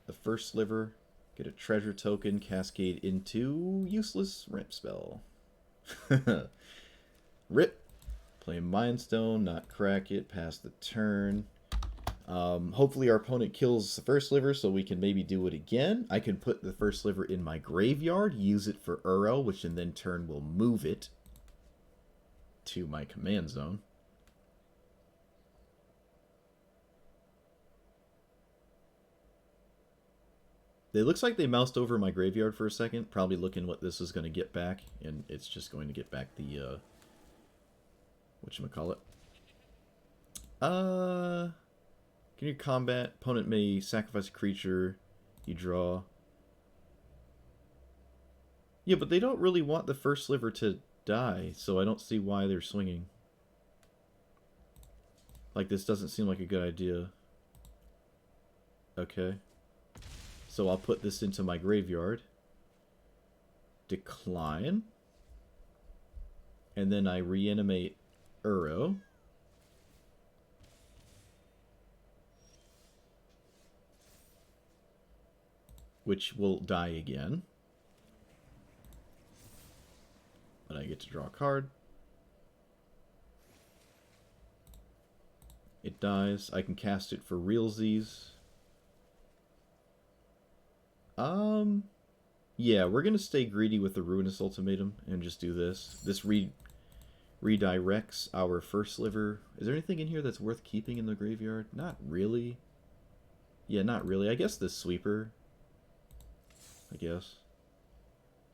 the First Sliver. Get a treasure token, cascade into useless ramp spell. Rip. Play Mindstone, not crack it, pass the turn. Hopefully our opponent kills the First Sliver so we can maybe do it again. I can put the First Sliver in my graveyard, use it for Uro, which in then turn will move it to my command zone. It looks like they moused over my graveyard for a second, probably looking what this is going to get back, and it's just going to get back the, whatchamacallit? Can you combat? Opponent may sacrifice a creature, you draw. Yeah, but they don't really want the First Sliver to die, so I don't see why they're swinging. Like, this doesn't seem like a good idea. Okay. So I'll put this into my graveyard. Decline. And then I reanimate Uro. Which will die again. But I get to draw a card. It dies. I can cast it for realsies. Yeah, we're going to stay greedy with the Ruinous Ultimatum and just do this. This redirects our First Sliver. Is there anything in here that's worth keeping in the graveyard? Not really. Yeah, not really. I guess the Sweeper. I guess.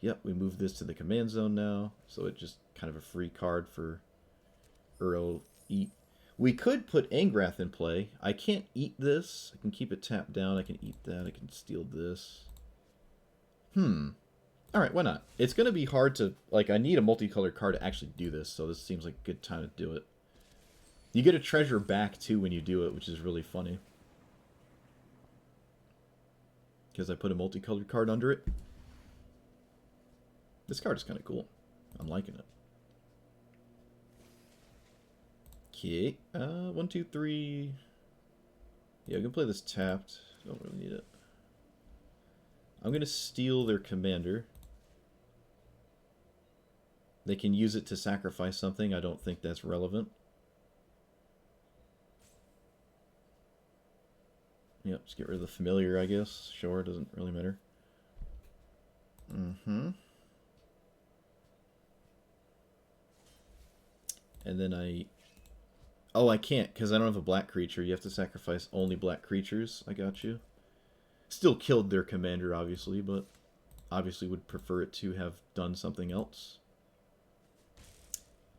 Yep, we move this to the command zone now, so it's just kind of a free card for Earl eat. We could put Angrath in play. I can't eat this. I can keep it tapped down. I can eat that. I can steal this. Alright, why not? It's going to be hard to... Like, I need a multicolored card to actually do this, so this seems like a good time to do it. You get a treasure back, too, when you do it, which is really funny. Because I put a multicolored card under it. This card is kind of cool. I'm liking it. Okay. 1, 2, 3. Yeah, we can play this tapped. Don't really need it. I'm going to steal their commander. They can use it to sacrifice something. I don't think that's relevant. Yep, just get rid of the familiar, I guess. Sure, doesn't really matter. And then I... Oh, I can't, because I don't have a black creature. You have to sacrifice only black creatures. I got you. Still killed their commander, obviously, but obviously would prefer it to have done something else.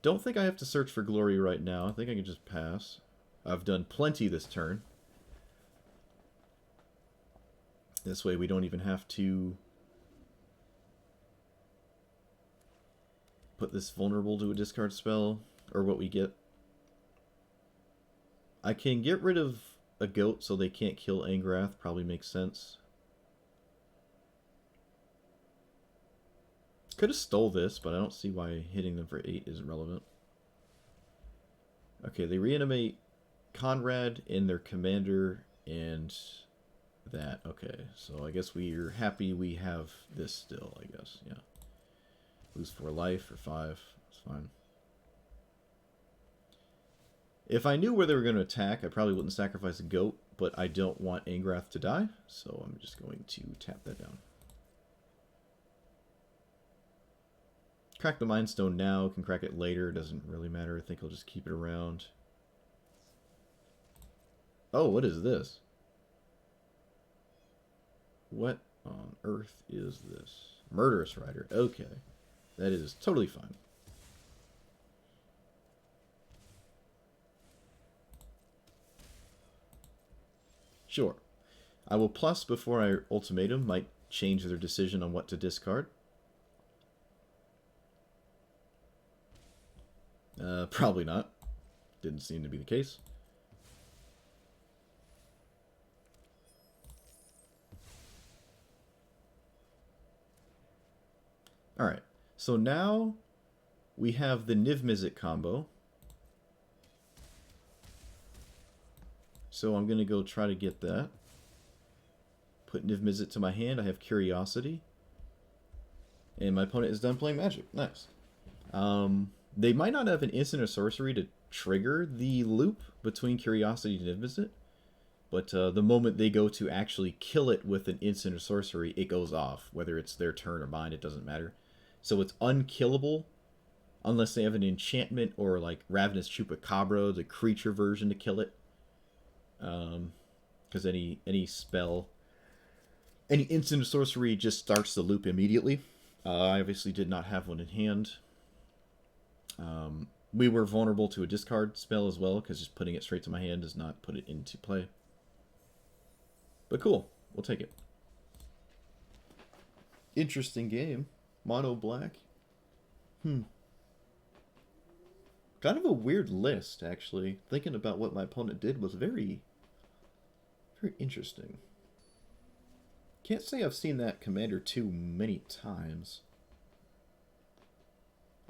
Don't think I have to search for glory right now. I think I can just pass. I've done plenty this turn. This way we don't even have to put this vulnerable to a discard spell, or what we get. I can get rid of a goat so they can't kill Angrath. Probably makes sense. Could have stole this, but I don't see why hitting them for 8 is relevant. Okay, they reanimate Conrad in their commander and that. Okay, so I guess we're happy we have this still, I guess. Yeah. Lose 4 life or 5. It's fine. If I knew where they were going to attack, I probably wouldn't sacrifice a goat, but I don't want Angrath to die, so I'm just going to tap that down. Crack the Mind Stone now, can crack it later, doesn't really matter. I think I'll just keep it around. Oh, what is this? What on earth is this? Murderous Rider, okay. That is totally fine. Sure. I will plus before I ultimatum, might change their decision on what to discard. Probably not. Didn't seem to be the case. Alright, so now we have the Niv-Mizzet combo. So I'm going to go try to get that. Put Niv-Mizzet to my hand. I have Curiosity. And my opponent is done playing Magic. Nice. They might not have an instant or sorcery to trigger the loop between Curiosity and Niv-Mizzet. But the moment they go to actually kill it with an instant or sorcery, it goes off. Whether it's their turn or mine, it doesn't matter. So it's unkillable unless they have an enchantment or like Ravenous Chupacabra, the creature version, to kill it. Because any spell, any instant or sorcery just starts the loop immediately. I obviously did not have one in hand. We were vulnerable to a discard spell as well, because just putting it straight to my hand does not put it into play. But cool, we'll take it. Interesting game. Mono black. Kind of a weird list, actually. Thinking about what my opponent did was very interesting. Can't say I've seen that commander too many times.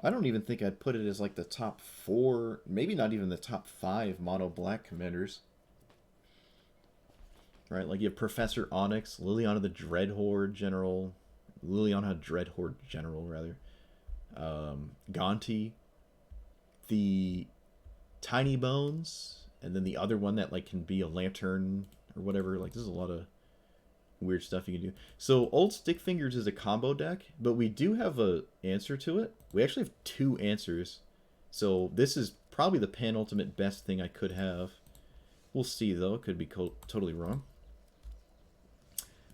I don't even think I'd put it as like the top 4, maybe not even the top 5 mono black commanders. Right, like you have Professor Onyx, Liliana the Dreadhorde General, Gonti, the Tiny Bones, and then the other one that like can be a lantern or whatever. Like, there's a lot of weird stuff you can do. So Old Stick Fingers is a combo deck, but we do have a answer to it. We actually have 2 answers. So this is probably the penultimate best thing I could have. We'll see, though. Could be totally wrong.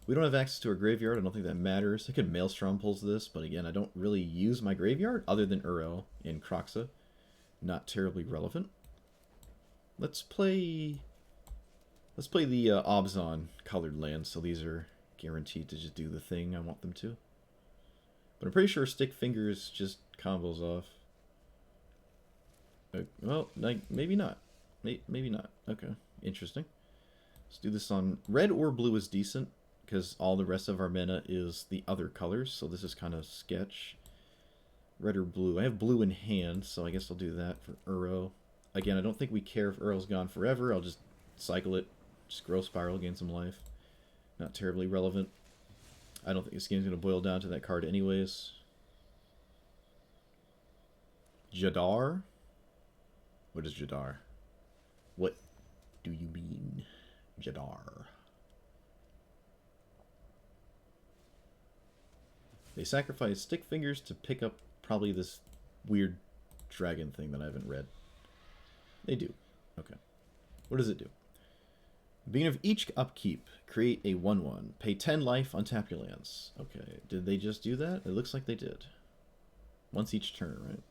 We don't have access to our graveyard. I don't think that matters. I could Maelstrom Pulse this, but again, I don't really use my graveyard other than Uro and Kroxa. Not terribly relevant. Let's play the Obzon colored lands, so these are guaranteed to just do the thing I want them to. But I'm pretty sure Stick Fingers just combos off. Well, like, maybe not. Maybe not. Okay, interesting. Let's do this on red or blue is decent, because all the rest of our mana is the other colors, so this is kind of sketch. Red or blue. I have blue in hand, so I guess I'll do that for Uro. Again, I don't think we care if Uro's gone forever. I'll just cycle it. Just Growth Spiral, gain some life. Not terribly relevant. I don't think this game's going to boil down to that card anyways. Jadar? What is Jadar? What do you mean, Jadar? They sacrifice Stick Fingers to pick up probably this weird dragon thing that I haven't read. They do. Okay. What does it do? Beginning of each upkeep, create a 1/1. Pay 10 life, untap your lands. Okay. Did they just do that? It looks like they did. Once each turn, right?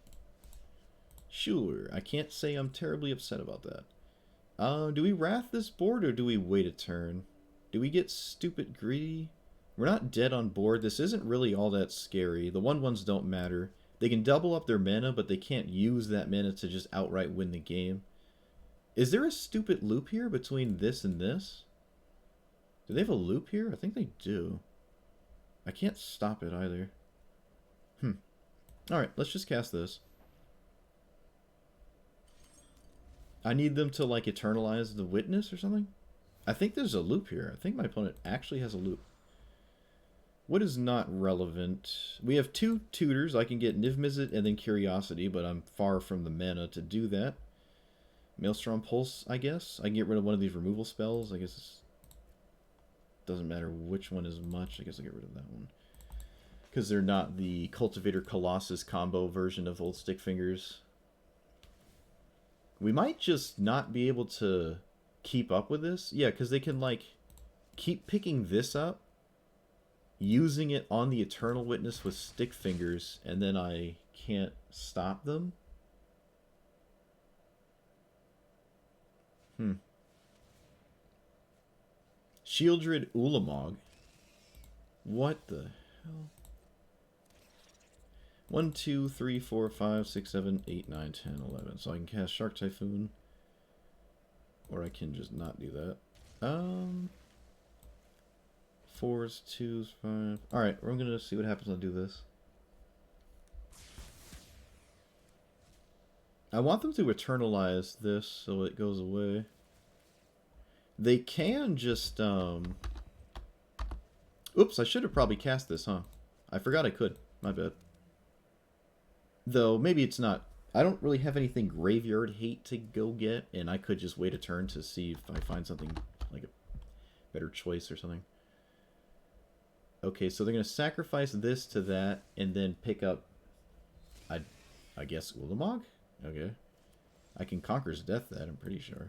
Sure. I can't say I'm terribly upset about that. Do we Wrath this board or do we wait a turn? Do we get stupid greedy? We're not dead on board. This isn't really all that scary. The 1/1s don't matter. They can double up their mana, but they can't use that mana to just outright win the game. Is there a stupid loop here between this and this? Do they have a loop here? I think they do. I can't stop it either. Alright, let's just cast this. I need them to, like, eternalize the witness or something? I think there's a loop here. I think my opponent actually has a loop. What is not relevant? We have 2 tutors. I can get Niv-Mizzet and then Curiosity, but I'm far from the mana to do that. Maelstrom Pulse, I guess. I can get rid of one of these removal spells. I guess it doesn't matter which one is much. I guess I'll get rid of that one. Because they're not the Cultivator Colossus combo version of Old Stick Fingers. We might just not be able to keep up with this. Yeah, because they can, like, keep picking this up, using it on the Eternal Witness with Stick Fingers, and then I can't stop them. Shieldred Ulamog. What the hell? 1, 2, 3, 4, 5, 6, 7, 8, 9, 10, 11. So I can cast Shark Typhoon. Or I can just not do that. 4s, 2s, 5. Alright, we're going to see what happens when I do this. I want them to eternalize this so it goes away. They can just, Oops, I should have probably cast this, huh? I forgot I could. My bad. Though, maybe it's not... I don't really have anything graveyard hate to go get, and I could just wait a turn to see if I find something, like a better choice or something. Okay, so they're going to sacrifice this to that, and then pick up, I guess, Ulamog? Okay. I can Conquer's Death that, I'm pretty sure.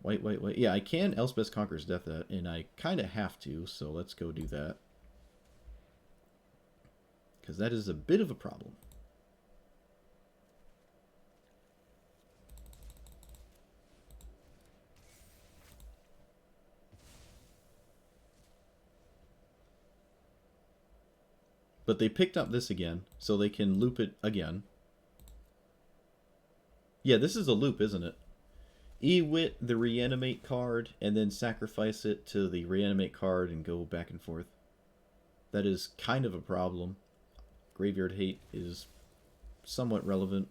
Wait. Yeah, I can Elspeth's Conquer's Death that, and I kind of have to, so let's go do that. Because that is a bit of a problem. But they picked up this again, so they can loop it again. Yeah, this is a loop, isn't it? E-Wit the Reanimate card, and then sacrifice it to the Reanimate card and go back and forth. That is kind of a problem. Graveyard Hate is somewhat relevant.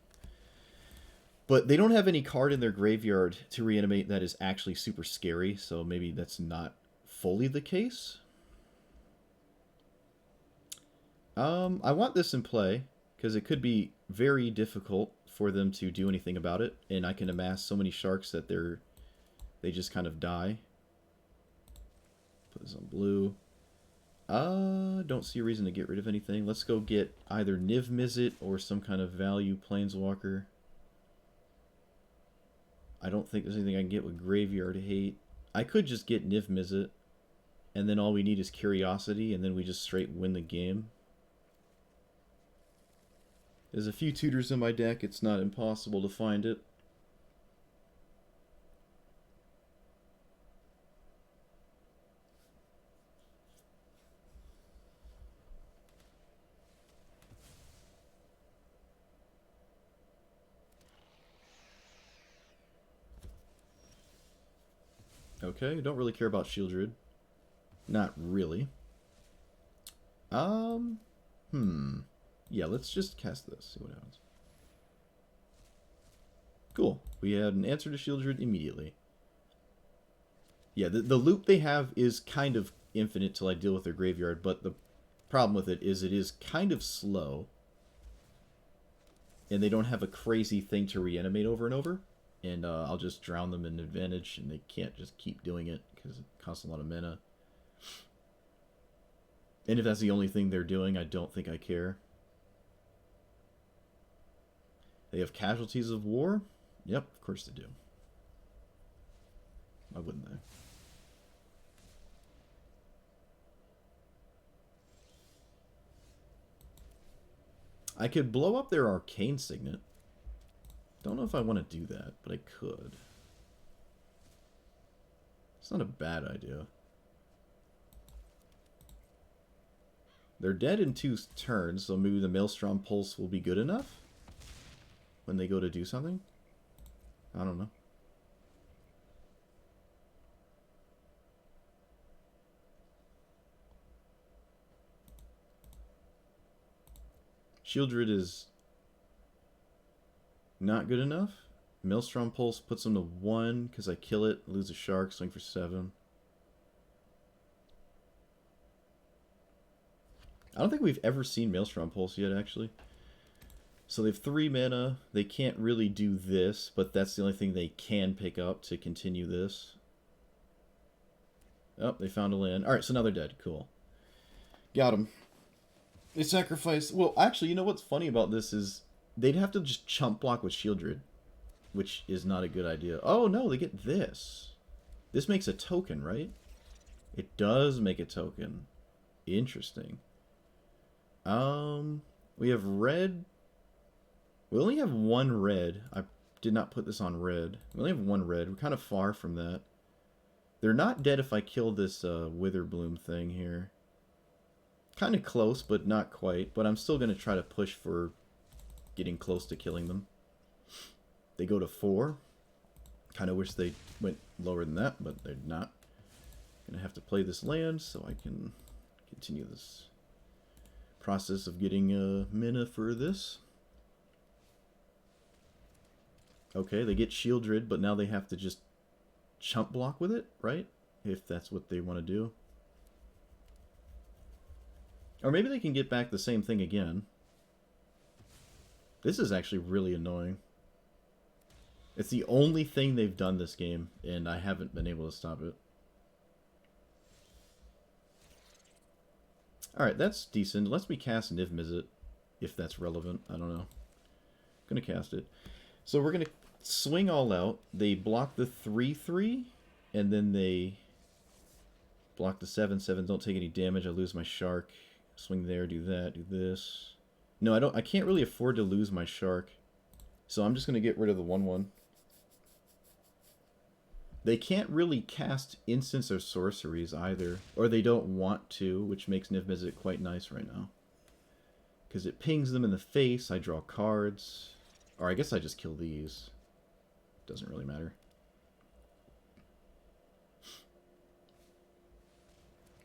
But they don't have any card in their graveyard to reanimate that is actually super scary, so maybe that's not fully the case. I want this in play, because it could be very difficult for them to do anything about it, and I can amass so many sharks that they just kind of die. Put this on blue. Don't see a reason to get rid of anything. Let's go get either Niv-Mizzet or some kind of value planeswalker. I don't think there's anything I can get with Graveyard Hate. I could just get Niv-Mizzet, and then all we need is Curiosity, and then we just straight win the game. There's a few tutors in my deck. It's not impossible to find it. Okay, don't really care about Shieldred. Not really. Yeah, let's just cast this, see what happens. Cool. We had an answer to Shieldred immediately. Yeah, the loop they have is kind of infinite till I deal with their graveyard, but the problem with it is kind of slow. And they don't have a crazy thing to reanimate over and over. And I'll just drown them in advantage, and they can't just keep doing it because it costs a lot of mana. And if that's the only thing they're doing, I don't think I care. They have Casualties of War? Yep, of course they do. Why wouldn't they? I could blow up their Arcane Signet. Don't know if I want to do that, but I could. It's not a bad idea. They're dead in 2 turns, so maybe the Maelstrom Pulse will be good enough when they go to do something. I don't know. Shieldred is not good enough. Maelstrom Pulse puts them to 1 because I kill it, lose a shark, swing for 7. I don't think we've ever seen Maelstrom Pulse yet, actually. So they have 3 mana. They can't really do this, but that's the only thing they can pick up to continue this. Oh, they found a land. Alright, so now they're dead. Cool. Got them. They sacrificed... Well, actually, you know what's funny about this is they'd have to just chump block with Shieldred, which is not a good idea. Oh, no, they get this. This makes a token, right? It does make a token. Interesting. We have red. We only have 1 red. I did not put this on red. We only have 1 red. We're kind of far from that. They're not dead if I kill this Witherbloom thing here. Kind of close, but not quite. But I'm still going to try to push for getting close to killing them. They go to 4. Kind of wish they went lower than that, but they're not. Going to have to play this land so I can continue this process of getting mana for this. Okay, they get Shieldred, but now they have to just chump block with it, right? If that's what they want to do. Or maybe they can get back the same thing again. This is actually really annoying. It's the only thing they've done this game, and I haven't been able to stop it. Alright, that's decent. Let's me cast Niv-Mizzet, if that's relevant. I don't know. Gonna cast it. So we're gonna swing all out. They block the 3/3, and then they block the 7/7. Don't take any damage. I lose my shark. Swing there, do that, do this. No, I can't really afford to lose my shark. So I'm just gonna get rid of the 1/1. They can't really cast instants or sorceries either, or they don't want to, which makes Niv-Mizzet quite nice right now. Because it pings them in the face, I draw cards. Or I guess I just kill these. Doesn't really matter.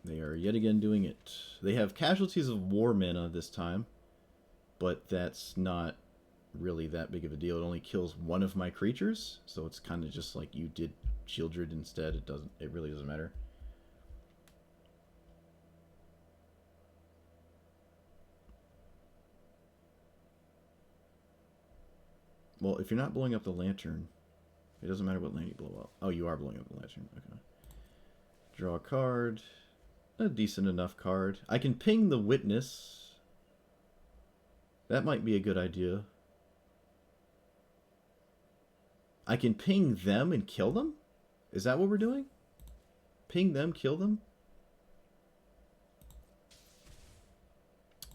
They are yet again doing it. They have Casualties of War mana this time, but that's not really that big of a deal. It only kills 1 of my creatures, so it's kind of just like you did Shieldred instead. It really doesn't matter. Well, if you're not blowing up the lantern, it doesn't matter what land you blow up. Oh, you are blowing up the lantern. Okay. Draw a card. A decent enough card. I can ping the Witness. That might be a good idea. I can ping them and kill them? Is that what we're doing? Ping them, kill them?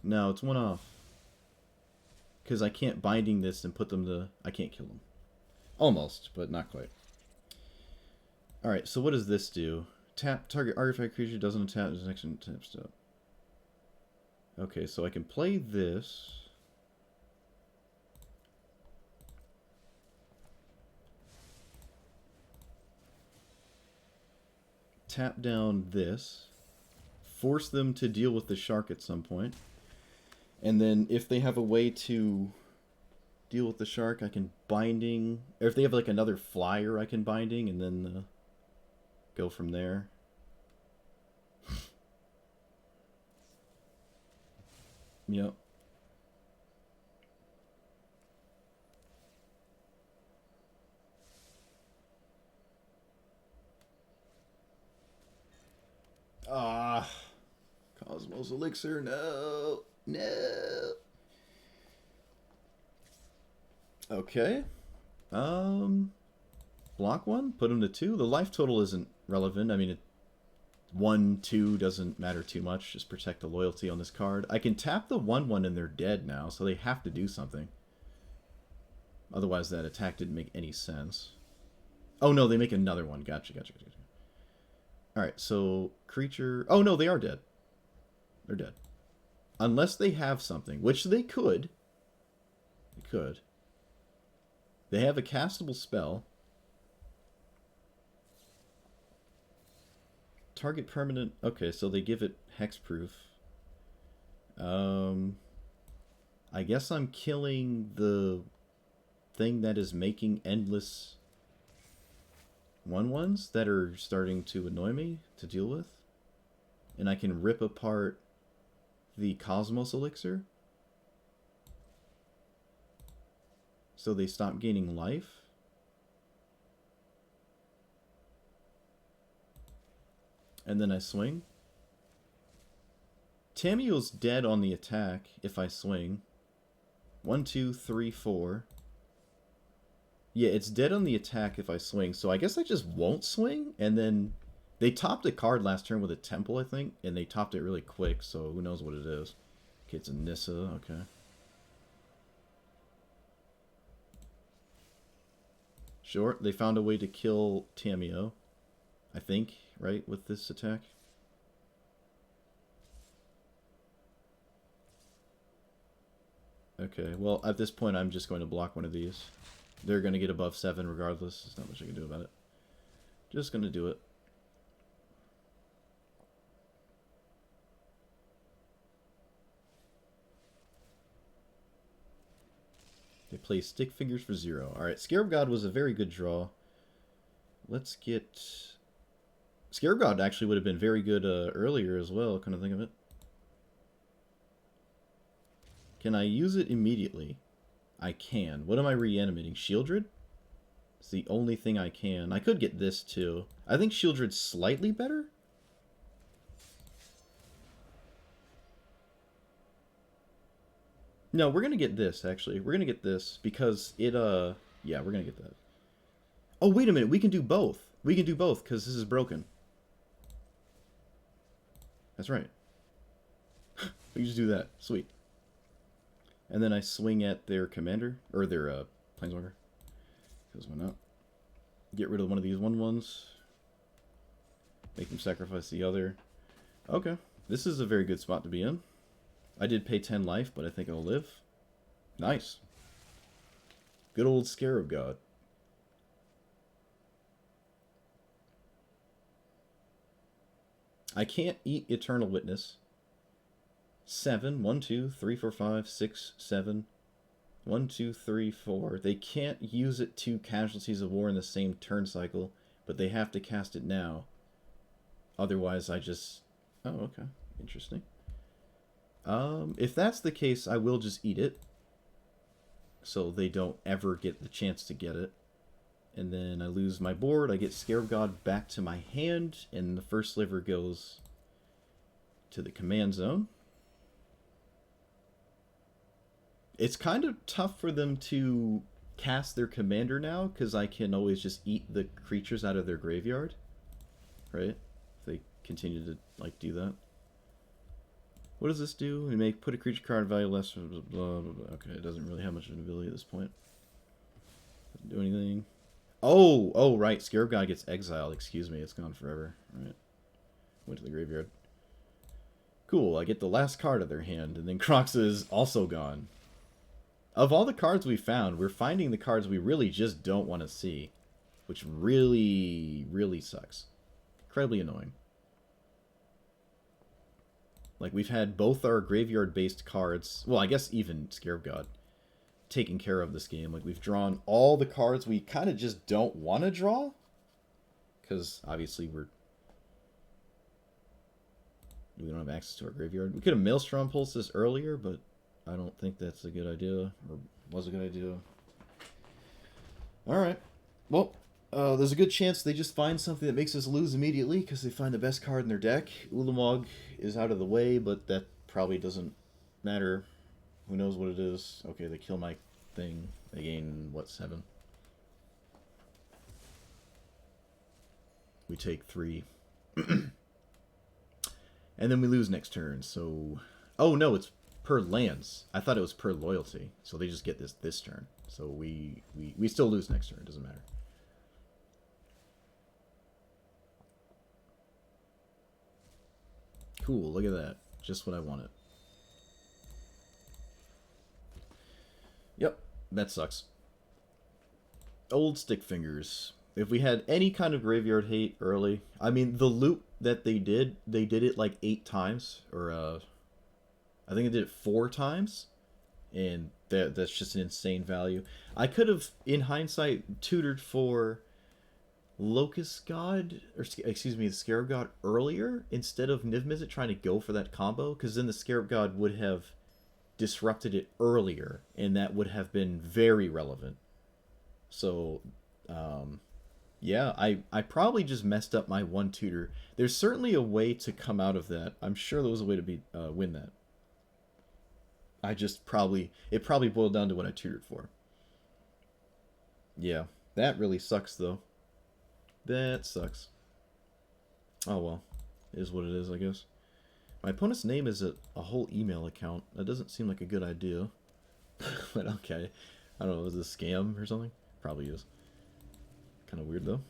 No, it's one off. Because I can't binding this and put them to... I can't kill them. Almost, but not quite. Alright, so what does this do? Tap, target artifact creature doesn't tap, there's an action tap step. Okay, so I can play this. Tap down this. Force them to deal with the shark at some point. And then if they have a way to deal with the shark, I can binding. Or if they have like another flyer, I can binding, and then go from there. Yep. Ah, Cosmos Elixir, no. No. Okay. Block one, put him to 2. The life total isn't relevant. I mean, 1, 2 doesn't matter too much. Just protect the loyalty on this card. I can tap the 1/1 and they're dead now, so they have to do something. Otherwise, that attack didn't make any sense. Oh no, they make another one. Gotcha. Alright, so creature... Oh no, they are dead. They're dead. Unless they have something, which they could. They could. They have a castable spell. Target permanent... Okay, so they give it hexproof. I guess I'm killing the thing that is making endless 1/1s that are starting to annoy me to deal with. And I can rip apart the Cosmos Elixir. So they stop gaining life. And then I swing. Tamiyo's dead on the attack if I swing. 1, 2, 3, 4. Yeah, it's dead on the attack if I swing, so I guess I just won't swing, and then... They topped a card last turn with a Temple, I think, and they topped it really quick, so who knows what it is. Okay, it's a Nissa, okay. Sure, they found a way to kill Tamiyo, I think, right, with this attack? Okay, well, at this point, I'm just going to block one of these. They're going to get above 7 regardless. There's not much I can do about it. Just going to do it. They play Stick Fingers for 0. Alright, Scarab God was a very good draw. Let's get... Scarab God actually would have been very good earlier as well, kind of think of it. Can I use it immediately? I can. What am I reanimating? Shieldred? It's the only thing I can. I could get this too. I think Shieldred's slightly better. No, we're gonna get this, actually. We're gonna get this because it, yeah, we're gonna get that. Oh, wait a minute. We can do both. We can do both because this is broken. That's right. We can just do that. Sweet. And then I swing at their commander, or their planeswalker. Because why not? Get rid of one of these 1/1s. Make them sacrifice the other. Okay. This is a very good spot to be in. I did pay 10 life, but I think I'll live. Nice. Good old Scarab God. I can't eat Eternal Witness. 7. 1, 2, 3, 4, 5, 6, 7. 1, 2, 3, 4. They can't use it to Casualties of War in the same turn cycle, but they have to cast it now. Otherwise, I just... Oh, okay. Interesting. If that's the case, I will just eat it. So they don't ever get the chance to get it. And then I lose my board, I get Scarab God back to my hand, and the First Sliver goes to the command zone. It's kind of tough for them to cast their commander now, because I can always just eat the creatures out of their graveyard, right? If they continue to like do that. What does this do? We make put a creature card value less. Blah, blah, blah, blah. Okay, it doesn't really have much of an ability at this point. Doesn't do anything. Oh, right. Scarab God gets exiled. Excuse me, it's gone forever. Right. Went to the graveyard. Cool, I get the last card of their hand, and then Kroxa is also gone. Of all the cards we found, we're finding the cards we really just don't want to see. Which really, really sucks. Incredibly annoying. Like, we've had both our graveyard-based cards, well, I guess even Scarab God, taken care of this game. Like, we've drawn all the cards we kind of just don't want to draw. Because, obviously, we don't have access to our graveyard. We could have Maelstrom Pulse this earlier, but I don't think that's a good idea, or was a good idea. Alright. Well, there's a good chance they just find something that makes us lose immediately, because they find the best card in their deck. Ulamog is out of the way, but that probably doesn't matter. Who knows what it is. Okay, they kill my thing. They gain, what, 7? We take 3. And then we lose next turn, so... Oh, no, it's per lands. I thought it was per loyalty. So they just get this turn. So we still lose next turn. It doesn't matter. Cool, look at that. Just what I wanted. Yep, that sucks. Old stick fingers. If we had any kind of graveyard hate early... I mean, the loop that they did it like 8 times. Or, I think they did it 4 times. And that's just an insane value. I could have, in hindsight, tutored for Locust God, or excuse me, the Scarab God earlier, instead of Niv-Mizzet trying to go for that combo, because then the Scarab God would have disrupted it earlier, and that would have been very relevant. So, yeah, I probably just messed up my one tutor. There's certainly a way to come out of that. I'm sure there was a way to win that. It probably boiled down to what I tutored for. Yeah, that really sucks, though. That sucks. Oh, well. It is what it is, I guess. My opponent's name is a whole email account. That doesn't seem like a good idea. But okay. I don't know, is this a scam or something? Probably is. Kind of weird, though.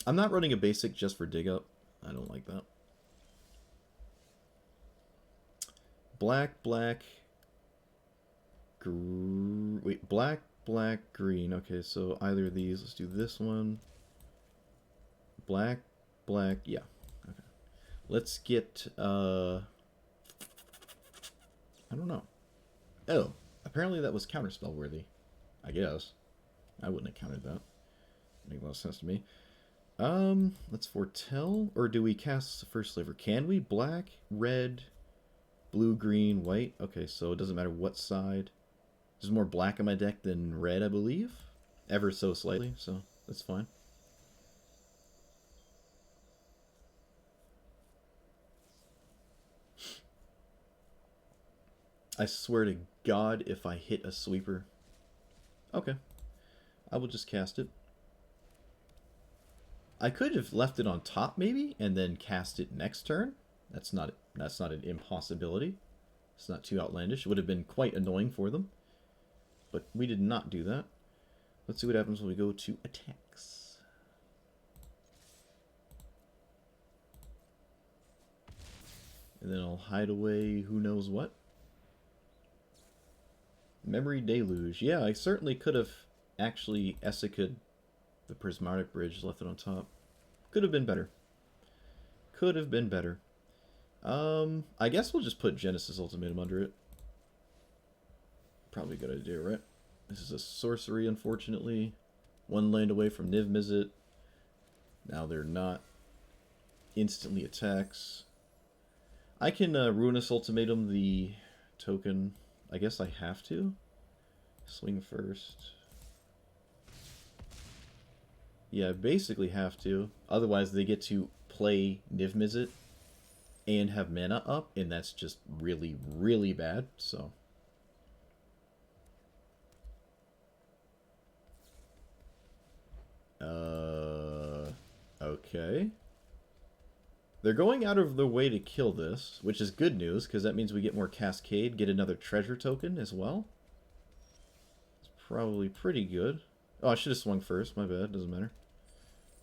I'm not running a basic just for dig up. I don't like that. Black, black... Wait, black, black, green. Okay, so either of these. Let's do this one. Black, black, yeah. Okay. Let's get, I don't know. Oh, apparently that was counterspell worthy. I guess. I wouldn't have countered that. Makes a lot of sense to me. Let's foretell, or do we cast the First Sliver? Can we? Black, red, blue, green, white. Okay, so it doesn't matter what side. There's more black in my deck than red, I believe. Ever so slightly, so that's fine. I swear to God, if I hit a sweeper. Okay. I will just cast it. I could have left it on top, maybe, and then cast it next turn. That's not an impossibility. It's not too outlandish. It would have been quite annoying for them. But we did not do that. Let's see what happens when we go to attacks. And then I'll hide away who knows what. Memory Deluge. Yeah, I certainly could have actually Esika the Prismatic Bridge, left it on top. Could have been better. Could have been better. I guess we'll just put Genesis Ultimatum under it. Probably a good idea, right? This is a sorcery, unfortunately. 1 land away from Niv-Mizzet. Now they're not instantly attacks. I can Ruinous Ultimatum the token. I guess I have to. Swing first. Yeah, I basically have to. Otherwise, they get to play Niv-Mizzet and have mana up, and that's just really, really bad, so... Okay. They're going out of their way to kill this, which is good news, because that means we get more Cascade, get another treasure token as well. It's probably pretty good. Oh, I should have swung first. My bad. Doesn't matter.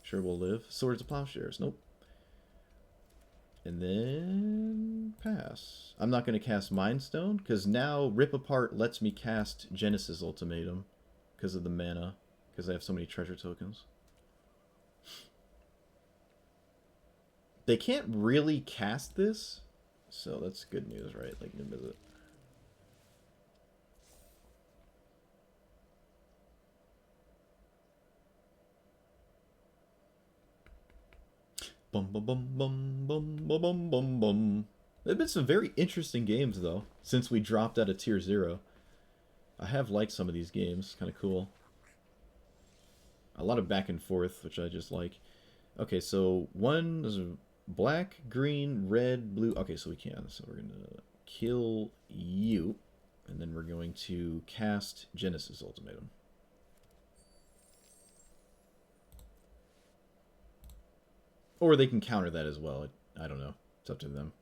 Sure, we'll live. Swords of Plowshares. Nope. And then pass. I'm not going to cast Mind Stone, because now Rip Apart lets me cast Genesis Ultimatum because of the mana, because I have so many treasure tokens. They can't really cast this, so that's good news, right? Like Niv-Mizzet. Bum bum bum bum bum bum bum bum bum. There've been some very interesting games though since we dropped out of Tier 0. I have liked some of these games, kind of cool. A lot of back and forth, which I just like. Okay, so one is black, green, red, blue. Okay, so we can. So we're gonna kill you, and then we're going to cast Genesis Ultimatum. Or they can counter that as well. I don't know. It's up to them.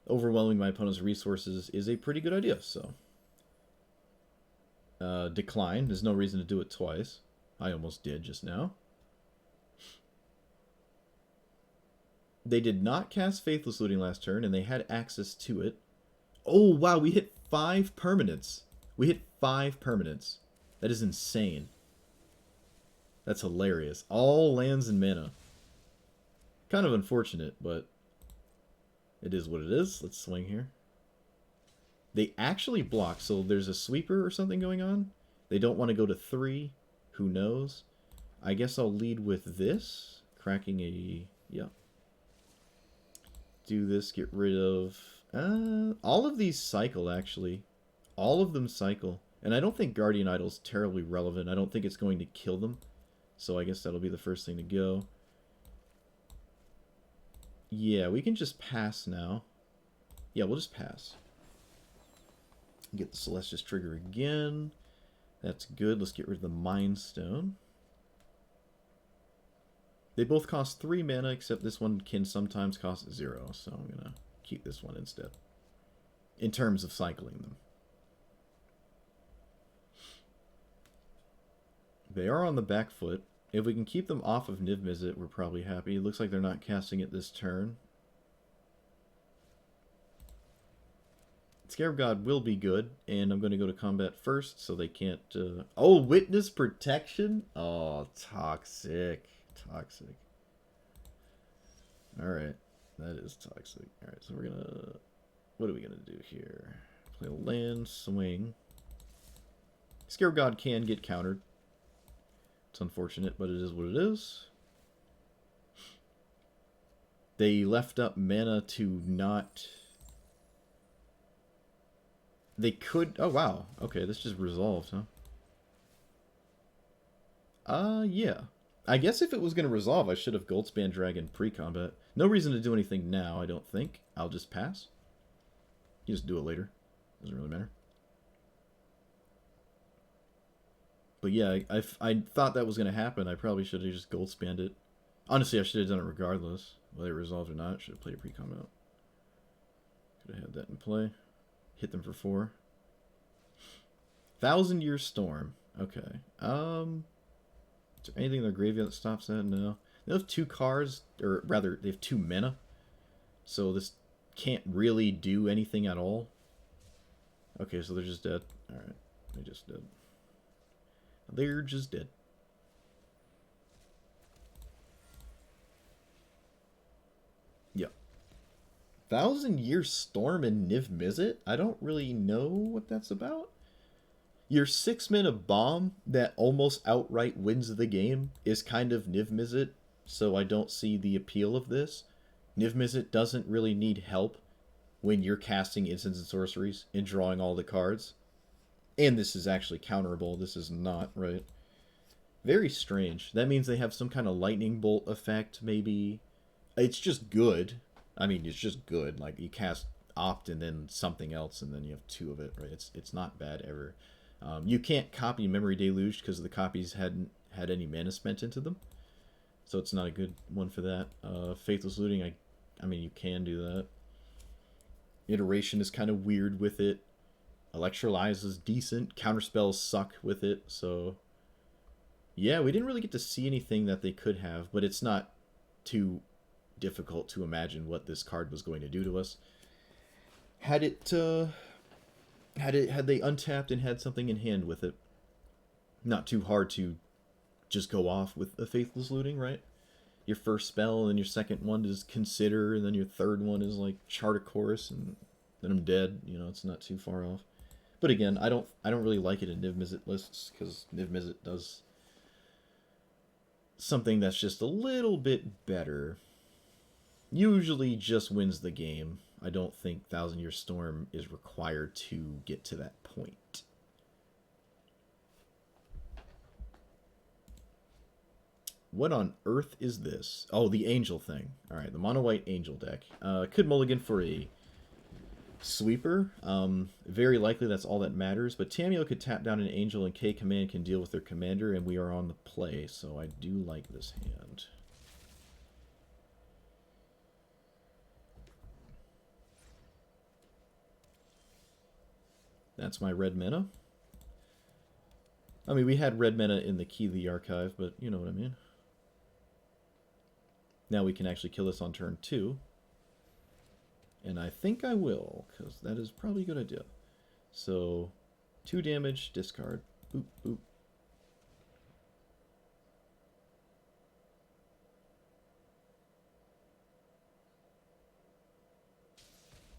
Overwhelming my opponent's resources is a pretty good idea, so. Decline. There's no reason to do it twice. I almost did just now. They did not cast Faithless Looting last turn, and they had access to it. Oh, wow, we hit 5 permanents. We hit 5 permanents. That is insane. That's hilarious. All lands and mana. Kind of unfortunate, but it is what it is. Let's swing here. They actually block, so there's a sweeper or something going on. They don't want to go to 3. Who knows? I guess I'll lead with this. Cracking a... yeah. Do this, get rid of... all of these cycle, actually. All of them cycle. And I don't think Guardian Idol's terribly relevant. I don't think it's going to kill them. So I guess that'll be the first thing to go. Yeah, we can just pass now. Yeah, we'll just pass. Get the Celestia's trigger again. That's good. Let's get rid of the Mind Stone. They both cost 3 mana, except this one can sometimes cost 0. So I'm going to keep this one instead. In terms of cycling them. They are on the back foot. If we can keep them off of Niv-Mizzet, we're probably happy. It looks like they're not casting it this turn. Scarab God will be good, and I'm going to go to combat first, so they can't... Oh, Witness Protection? Oh, toxic. Toxic. Alright, that is toxic. Alright, so we're going to... What are we going to do here? Play a land, swing. Scarab God can get countered. It's unfortunate, but it is what it is. They left up mana to not... They could... Oh, wow. Okay, this just resolved, huh? Yeah. I guess if it was going to resolve, I should have Goldspan Dragon pre-combat. No reason to do anything now, I don't think. I'll just pass. You just do it later. Doesn't really matter. But yeah, I thought that was going to happen. I probably should have just Goldspanned it. Honestly, I should have done it regardless. Whether it resolved or not, should have played a pre-combat. Could have had that in play. Hit them for 4. 1,000 Year Storm. Okay. Is there anything in their graveyard that stops that? No. They have 2 cards, or rather, they have 2 mana. So this can't really do anything at all. Okay, so they're just dead. Alright, they're just dead. They're just dead. Yep. 1,000 Year Storm and Niv-Mizzet? I don't really know what that's about. Your 6-mana bomb that almost outright wins the game is kind of Niv-Mizzet, so I don't see the appeal of this. Niv-Mizzet doesn't really need help when you're casting instants and sorceries and drawing all the cards. And this is actually counterable. This is not, right? Very strange. That means they have some kind of lightning bolt effect, maybe. It's just good. I mean, it's just good. Like, you cast Opt and then something else, and then you have 2 of it, right? It's not bad ever. You can't copy Memory Deluge because the copies had any mana spent into them. So it's not a good one for that. Faithless Looting, I mean, you can do that. Iteration is kind of weird with it. Electrolyze is decent. Counterspells suck with it, so... Yeah, we didn't really get to see anything that they could have, but it's not too difficult to imagine what this card was going to do to us. Had they untapped and had something in hand with it, not too hard to just go off with a Faithless Looting, right? Your first spell, and then your second one is Consider, and then your third one is like Chart a Chorus, and then I'm dead. You know, it's not too far off. But again, I don't really like it in Niv-Mizzet lists, because Niv-Mizzet does something that's just a little bit better. Usually just wins the game. I don't think Thousand Year Storm is required to get to that point. What on earth is this? Oh, the Angel thing. Alright, the mono-white Angel deck. Could mulligan for a sweeper. Very likely that's all that matters, but Tamiyo could tap down an Angel and K Command can deal with their commander, and we are on the play, so I do like this hand. That's my red mana. I mean, we had red mana in the Key of the Archive, but you know what I mean. Now we can actually kill this on turn 2. And I think I will, because that is probably a good idea. So, 2 damage, discard. Boop, boop.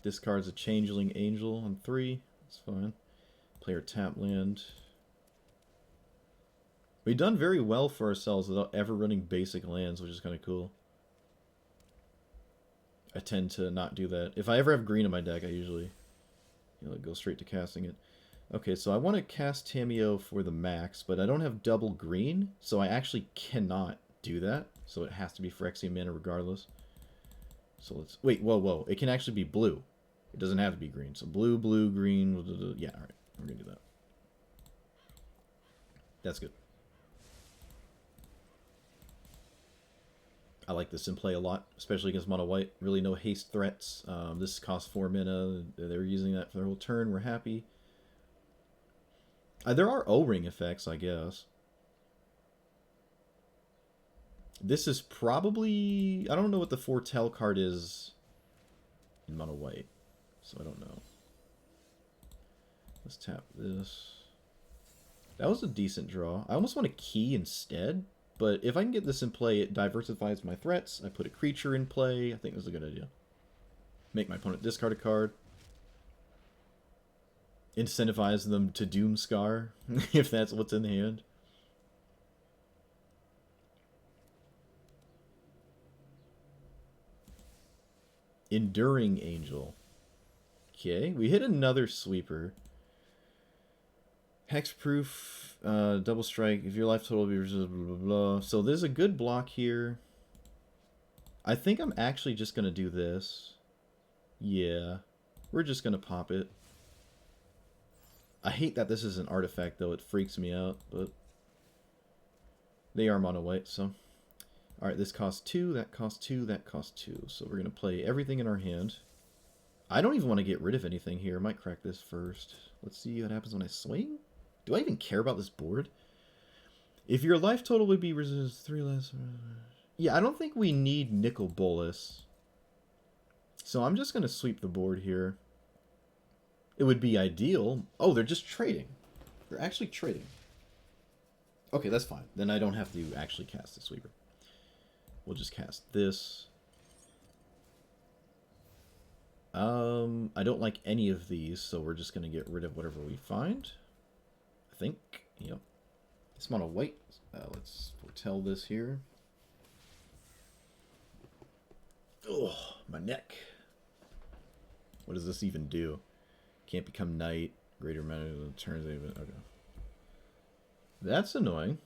Discards a Changeling Angel on 3. That's fine. Player tap land. We've done very well for ourselves without ever running basic lands, which is kind of cool. I tend to not do that. If I ever have green in my deck, I usually go straight to casting it. Okay, so I want to cast Tamiyo for the max, but I don't have double green, so I actually cannot do that. So it has to be Phyrexian mana regardless. So let's... Wait, whoa, whoa. It can actually be blue. It doesn't have to be green. So blue, blue, green... Yeah, alright. We're going to do that. That's good. I like this in play a lot, especially against mono white. Really no haste threats. This costs 4 mana. They're using that for the whole turn. We're happy. There are O-ring effects, I guess. This is probably... I don't know what the Foretell card is in mono white, so I don't know. Let's tap this. That was a decent draw. I almost want a key instead. But if I can get this in play, it diversifies my threats. I put a creature in play. I think this is a good idea. Make my opponent discard a card. Incentivize them to Doomscar, if that's what's in the hand. Enduring Angel. Okay, we hit another sweeper. Hexproof, double strike, if your life total be blah, blah, blah. So there's a good block here. I think I'm actually just going to do this. Yeah, we're just going to pop it. I hate that this is an artifact, though. It freaks me out, but they are mono white, so... Alright, this costs 2, that costs 2, that costs 2. So we're going to play everything in our hand. I don't even want to get rid of anything here. I might crack this first. Let's see what happens when I swing. Do I even care about this board? If your life total would be 3 less... Yeah, I don't think we need Nicol Bolas. So I'm just going to sweep the board here. It would be ideal. Oh, they're just trading. They're actually trading. Okay, that's fine. Then I don't have to actually cast the sweeper. We'll just cast this. I don't like any of these, so we're just going to get rid of whatever we find. I think. Yep. It's mono white. Let's foretell this here. Oh, my neck. What does this even do? Can't become knight. Greater amount of turns even. Okay. That's annoying.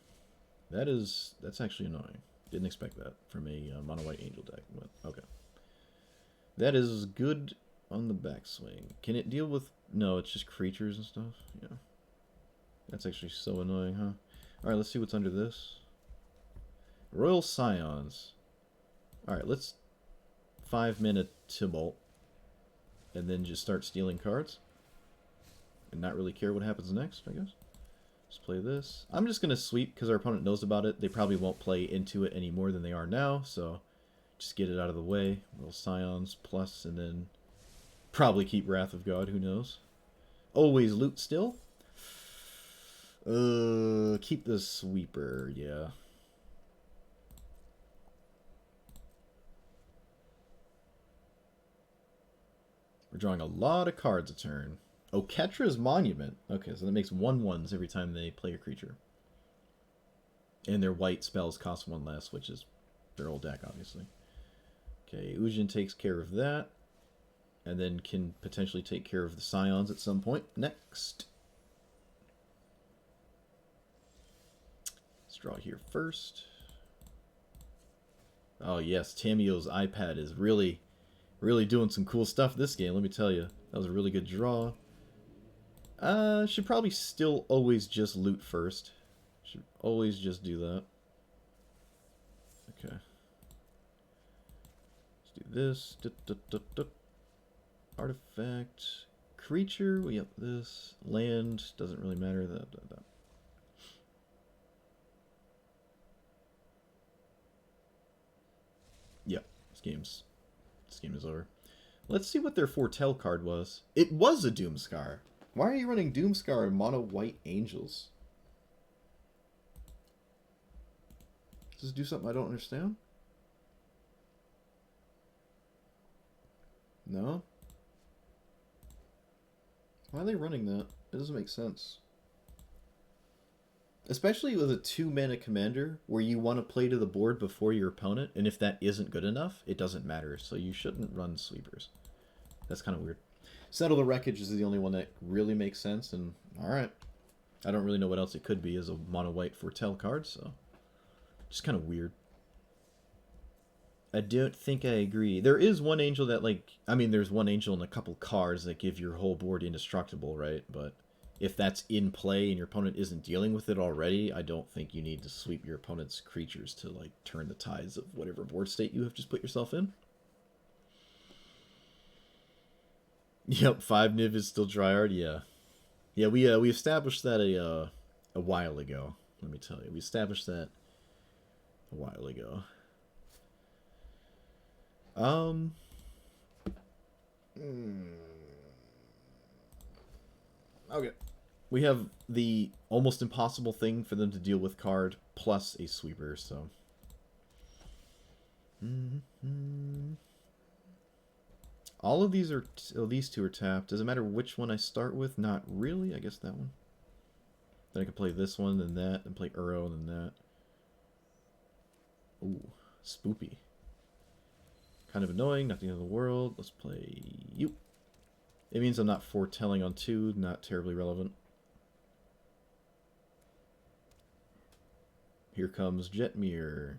That's actually annoying. Didn't expect that from a mono white angel deck, but okay. That is good on the backswing. Can it deal with... No, it's just creatures and stuff. Yeah. That's actually so annoying, huh? Alright, let's see what's under this. Royal Scions. Alright, let's 5-mana Tumult. And then just start stealing cards. And not really care what happens next, I guess. Let's play this. I'm just going to sweep because our opponent knows about it. They probably won't play into it any more than they are now, so just get it out of the way. Royal Scions plus, and then probably keep Wrath of God, who knows. Always loot still. Keep the sweeper, yeah. We're drawing a lot of cards a turn. Oh, Ketra's Monument. Okay, so that makes 1/1s every time they play a creature. And their white spells cost 1 less, which is their old deck, obviously. Okay, Ujin takes care of that. And then can potentially take care of the Scions at some point. Next. Let's draw here first. Oh yes, Tamio's iPad is really doing some cool stuff this game, let me tell you. That was a really good draw. Should probably still always just loot first. Should always just do that. Okay. Let's do this. Artifact. Creature, we have this. Land, doesn't really matter. That. Yep, this game is over. Let's see what their Foretell card was. It was a Doomscar. Why are you running Doomscar and mono white angels? Does this do something I don't understand? No? Why are they running that? It doesn't make sense. Especially with a 2-mana commander where you want to play to the board before your opponent, and if that isn't good enough, it doesn't matter, so you shouldn't run sweepers. That's kind of weird. Settle the Wreckage is the only one that really makes sense, and alright. I don't really know what else it could be as a mono-white Foretell card, so just kind of weird. I don't think I agree. There is one angel that, like, I mean, there's one angel and a couple cards that give your whole board indestructible, right? But if that's in play and your opponent isn't dealing with it already, I don't think you need to sweep your opponent's creatures to, like, turn the tides of whatever board state you have just put yourself in. Yep, 5 Niv is still tryhard, yeah. Yeah, we established that a while ago, let me tell you. We established that a while ago. Okay. We have the almost impossible thing for them to deal with card plus a sweeper, so. All of these are, these two are tapped. Does it matter which one I start with? Not really, I guess that one. Then I can play this one, then that, then play Uro, and then that. Ooh, spoopy. Kind of annoying, not the end of the world. Let's play you. It means I'm not foretelling on 2, not terribly relevant. Here comes Jetmir.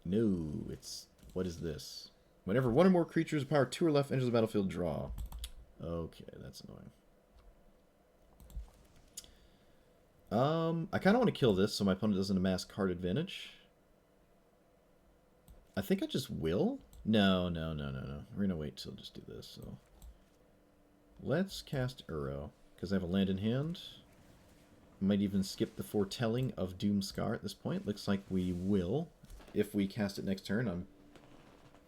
No, it's... What is this? Whenever one or more creatures with power 2 or left enters the battlefield, draw. Okay, that's annoying. I kind of want to kill this so my opponent doesn't amass card advantage. I think I just will? No. We're going to wait till just do this. So let's cast Uro, because I have a land in hand. Might even skip the foretelling of Doomscar at this point. Looks like we will. If we cast it next turn, I'm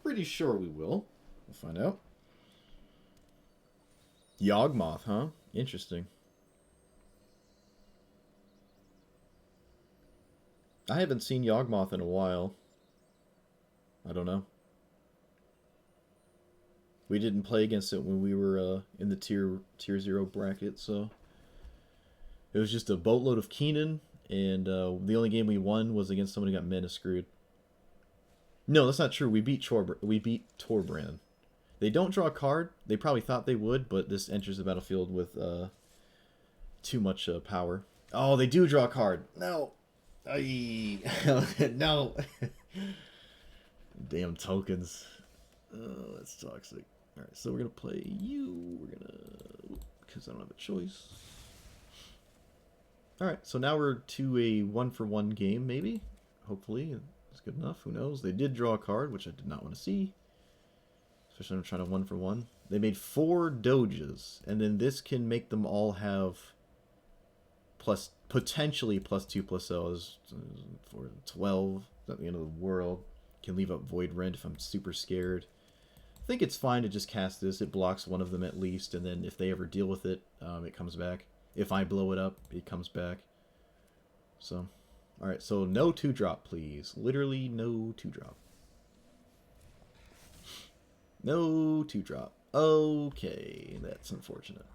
pretty sure we will. We'll find out. Yawgmoth, huh? Interesting. I haven't seen Yawgmoth in a while. I don't know. We didn't play against it when we were in the tier 0 bracket, so it was just a boatload of Keenan, and the only game we won was against someone who got mana screwed. No, that's not true. We beat Torbrand. They don't draw a card. They probably thought they would, but this enters the battlefield with too much power. Oh, they do draw a card. No. No. Damn tokens. Oh, that's toxic. Alright, so we're going to play you. We're going to... Because I don't have a choice. Alright, so now we're to a 1-for-1 game, maybe? Hopefully. It's good enough. Who knows? They did draw a card, which I did not want to see. Especially when I'm trying to 1-for-1. They made 4 Doges, and then this can make them all have potentially +2/+0s for 12. At the end of the world. Can leave up Void Rend if I'm super scared. I think it's fine to just cast this. It blocks one of them at least, and then if they ever deal with it, it comes back. If I blow it up, it comes back. So, alright, so no 2-drop, please. Literally no 2-drop. No 2-drop. Okay, that's unfortunate.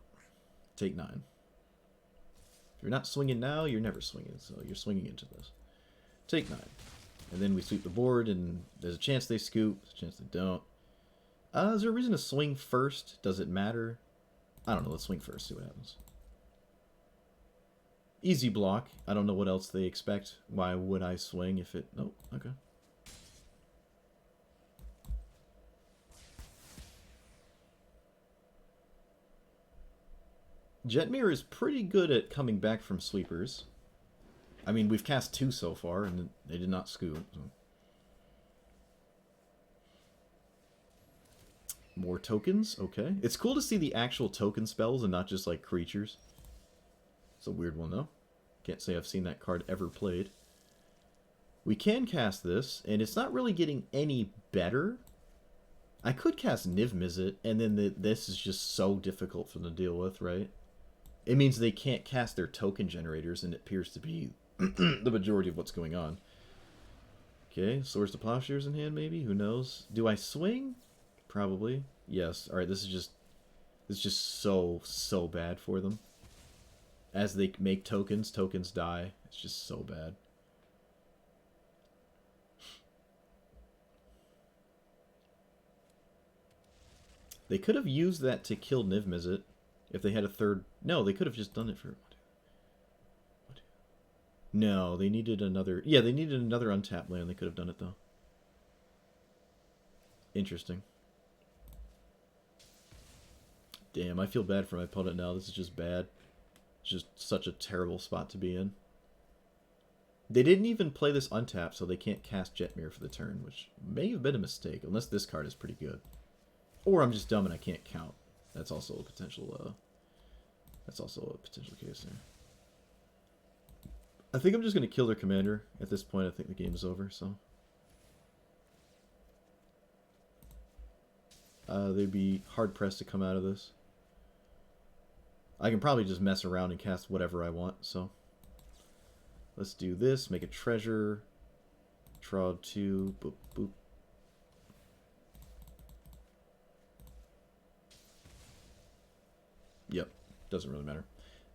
Take 9. If you're not swinging now, you're never swinging, so you're swinging into this. Take 9. And then we sweep the board, and there's a chance they scoop, there's a chance they don't. Is there a reason to swing first? Does it matter? I don't know, let's swing first, see what happens. Easy block. I don't know what else they expect. Why would I swing if it... Nope, okay. Jetmir is pretty good at coming back from sweepers. I mean, we've cast 2 so far, and they did not scoop. So. More tokens, okay. It's cool to see the actual token spells and not just, like, creatures. It's a weird one, though. Can't say I've seen that card ever played. We can cast this, and it's not really getting any better. I could cast Niv-Mizzet, and then this is just so difficult for them to deal with, right? It means they can't cast their token generators, and it appears to be the majority of what's going on. Okay, Swords to Plowshares in hand, maybe? Who knows? Do I swing? Probably. Yes. Alright, this is just so bad for them. As they make tokens die. It's just so bad. They could have used that to kill Niv-Mizzet if they had a third... No, they could have just done it for... What? No, they needed another... Yeah, they needed another untapped land. They could have done it, though. Interesting. Damn, I feel bad for my opponent now. This is just bad. It's just such a terrible spot to be in. They didn't even play this untapped, so they can't cast Jetmir for the turn, which may have been a mistake, unless this card is pretty good. Or I'm just dumb and I can't count. That's also a potential, case there. I think I'm just going to kill their commander. At this point, I think the game is over, so... they'd be hard-pressed to come out of this. I can probably just mess around and cast whatever I want, so... Let's do this, make a treasure, draw 2, boop, boop. Yep, doesn't really matter.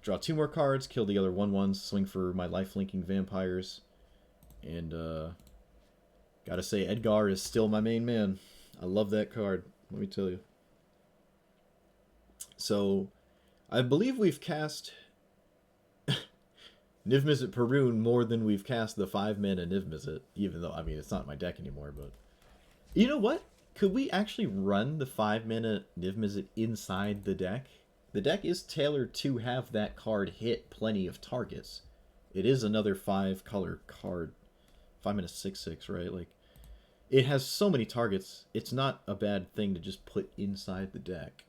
Draw 2 more cards, kill the other 1/1s, swing for my life-linking vampires, and gotta say, Edgar is still my main man. I love that card, let me tell you. So, I believe we've cast Niv-Mizzet Parun more than we've cast the 5-mana Niv-Mizzet, even though, I mean, it's not in my deck anymore, but... You know what? Could we actually run the 5-mana Niv-Mizzet inside the deck? The deck is tailored to have that card hit plenty of targets. It is another 5-color card. 5-mana 6/6, right? Like, it has so many targets, it's not a bad thing to just put inside the deck.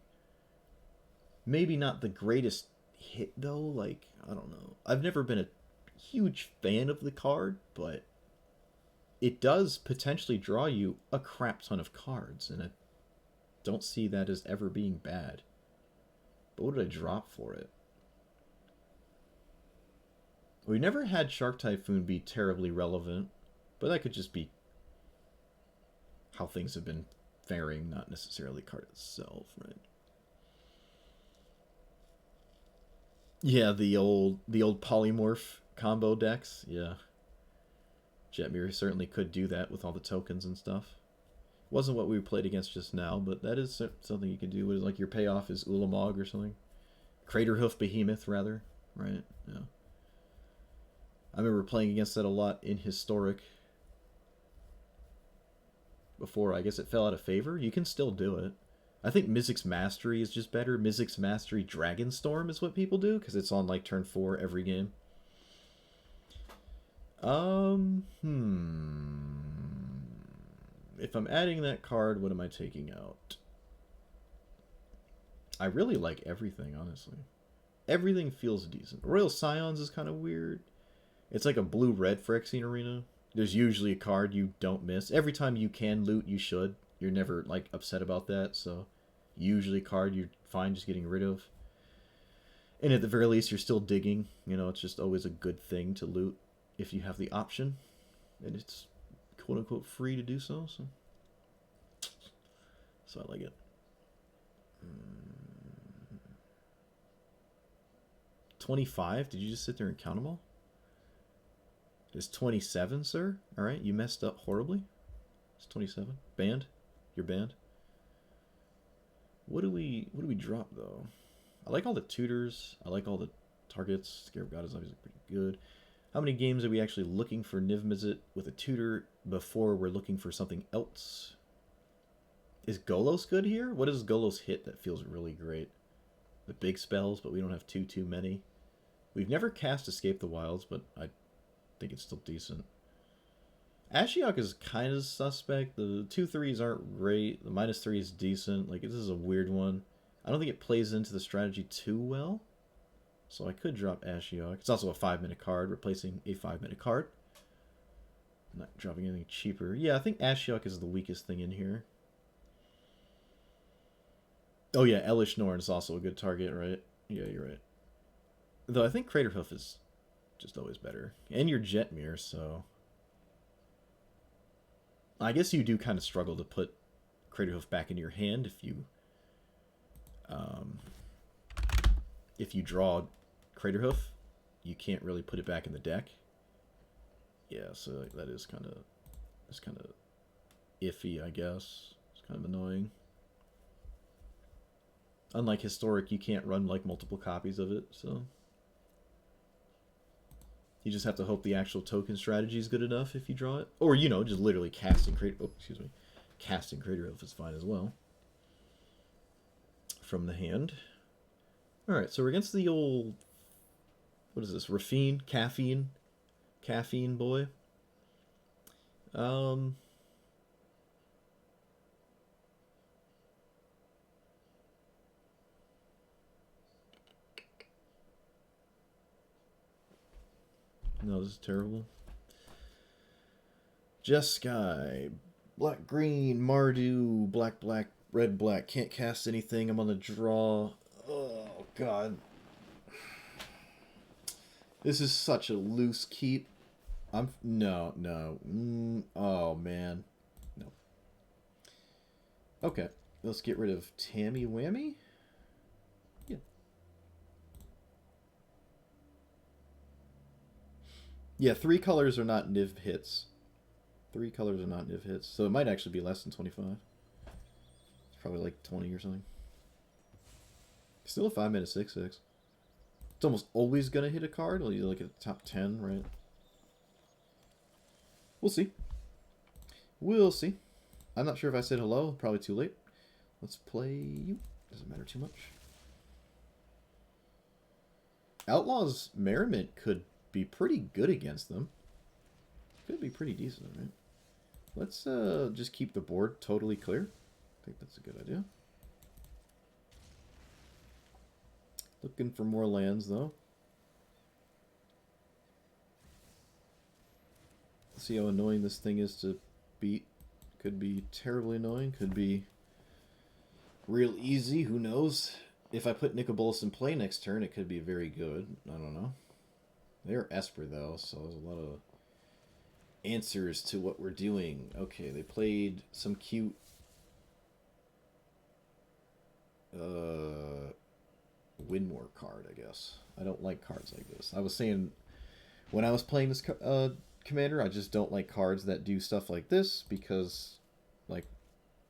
Maybe not the greatest hit, though, like, I don't know. I've never been a huge fan of the card, but it does potentially draw you a crap ton of cards, and I don't see that as ever being bad. But what did I drop for it? We never had Shark Typhoon be terribly relevant, but that could just be how things have been faring, not necessarily the card itself, right? Yeah, the old polymorph combo decks, yeah. Jetmir certainly could do that with all the tokens and stuff. Wasn't what we played against just now, but that is something you can do. What is, like, your payoff is Ulamog or something? Craterhoof Behemoth, rather, right? Yeah. I remember playing against that a lot in Historic. Before, I guess it fell out of favor. You can still do it. I think Mizzix Mastery is just better. Mizzix Mastery Dragonstorm is what people do, because it's on, like, turn 4 every game. If I'm adding that card, what am I taking out? I really like everything, honestly. Everything feels decent. Royal Scions is kind of weird. It's like a blue-red Phyrexian Arena. There's usually a card you don't miss. Every time you can loot, you should. You're never, like, upset about that, so... Usually a card you're fine just getting rid of. And at the very least, you're still digging. You know, it's just always a good thing to loot if you have the option. And it's quote-unquote free to do so, so I like it. 25? Did you just sit there and count them all? It's 27, sir. All right, you messed up horribly. It's 27. Banned. You're banned. What do we drop though? I like all the tutors. I like all the targets. Scarab God is obviously pretty good. How many games are we actually looking for Niv-Mizzet with a tutor before we're looking for something else? Is Golos good here? What does Golos hit that feels really great? The big spells, but we don't have too many. We've never cast Escape the Wilds, but I think it's still decent. Ashiok is kind of suspect. The 2/3s aren't great. The -3 is decent. Like, this is a weird one. I don't think it plays into the strategy too well. So I could drop Ashiok. It's also a 5-minute card, replacing a 5-minute card. I'm not dropping anything cheaper. Yeah, I think Ashiok is the weakest thing in here. Oh yeah, Elish Norn is also a good target, right? Yeah, you're right. Though I think Craterhoof is just always better. And your Jetmir, so... I guess you do kind of struggle to put Craterhoof back in your hand if you draw Craterhoof, you can't really put it back in the deck. Yeah, so that is kind of iffy, I guess. It's kind of annoying. Unlike Historic, you can't run like multiple copies of it, so you just have to hope the actual token strategy is good enough if you draw it. Or, you know, just literally casting casting Craterhoof is fine as well. From the hand. Alright, so we're against the old... What is this? Raffine? Caffeine? Caffeine boy? No, this is terrible. Jeskai. Black, green, Mardu, black, black, red, black. Can't cast anything. I'm on the draw. Oh, God. This is such a loose keep. No. Oh, man. No. Okay. Let's get rid of Tammy Whammy. Yeah. Yeah, 3 colors are not Niv hits. 3 colors are not Niv hits. So it might actually be less than 25. It's probably like 20 or something. Still a 5-minute 6/6. It's almost always going to hit a card. Well, you look at the top 10, right? We'll see. We'll see. I'm not sure if I said hello. Probably too late. Let's play you. Doesn't matter too much. Outlaws Merriment could be pretty good against them. Could be pretty decent, right? Let's just keep the board totally clear. I think that's a good idea. Looking for more lands, though. Let's see how annoying this thing is to beat. Could be terribly annoying. Could be real easy. Who knows? If I put Nicobolus in play next turn, it could be very good. I don't know. They're Esper, though, so there's a lot of answers to what we're doing. Okay, they played some cute... Winmore card, I guess. I don't like cards like this. I was saying, when I was playing this commander, I just don't like cards that do stuff like this, because, like,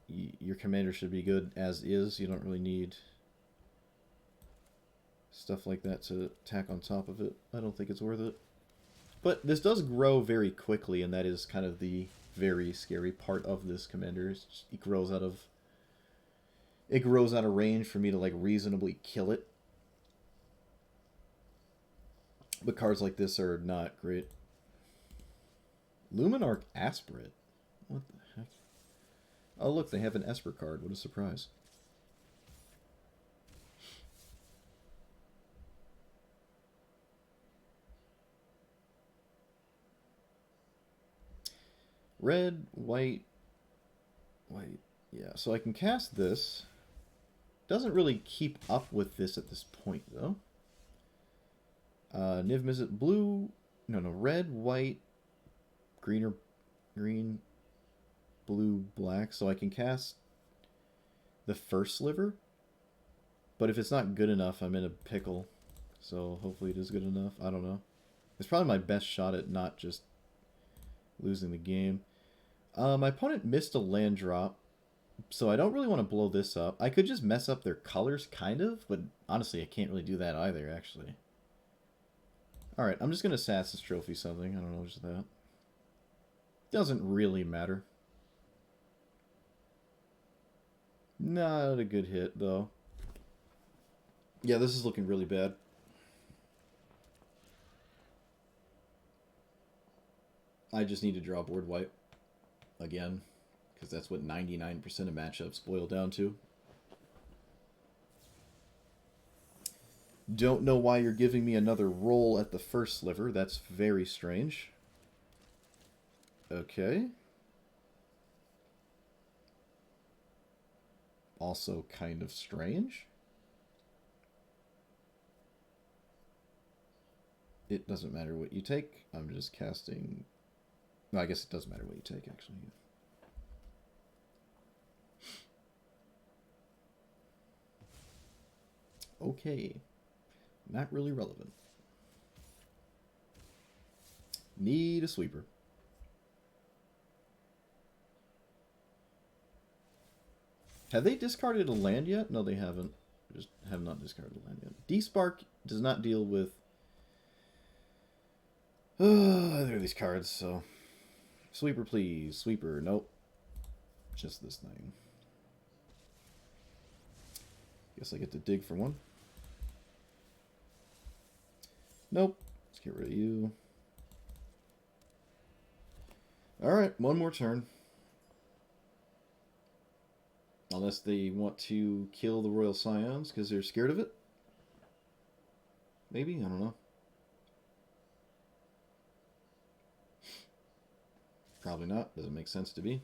your commander should be good as is. You don't really need stuff like that to tack on top of it. I don't think it's worth it. But this does grow very quickly, and that is kind of the very scary part of this commander. It grows out of range for me to, like, reasonably kill it. But cards like this are not great. Luminarch Aspirate? What the heck? Oh, look, they have an Esper card. What a surprise. Red, white, white. Yeah, so I can cast this. Doesn't really keep up with this at this point, though. Niv-Mizzet blue. No, red, white, green, blue, black. So I can cast the First Sliver. But if it's not good enough, I'm in a pickle. So hopefully it is good enough. I don't know. It's probably my best shot at not just losing the game. My opponent missed a land drop, so I don't really want to blow this up. I could just mess up their colors, kind of, but honestly, I can't really do that either, actually. Alright, I'm just going to Assassin's Trophy something. I don't know, just that. Doesn't really matter. Not a good hit, though. Yeah, this is looking really bad. I just need to draw board wipe again, because that's what 99% of matchups boil down to. Don't know why you're giving me another roll at the First Sliver. That's very strange. Okay. Also kind of strange. It doesn't matter what you take. I'm just casting... No, I guess it does matter what you take, actually. Okay. Not really relevant. Need a sweeper. Have they discarded a land yet? No, they haven't. Just have not discarded a land yet. Despark does not deal with either of these cards, so... Sweeper, please. Sweeper. Nope. Just this thing. Guess I get to dig for one. Nope. Let's get rid of you. Alright, one more turn. Unless they want to kill the Royal Scions because they're scared of it. Maybe? I don't know. Probably not. Doesn't make sense to be.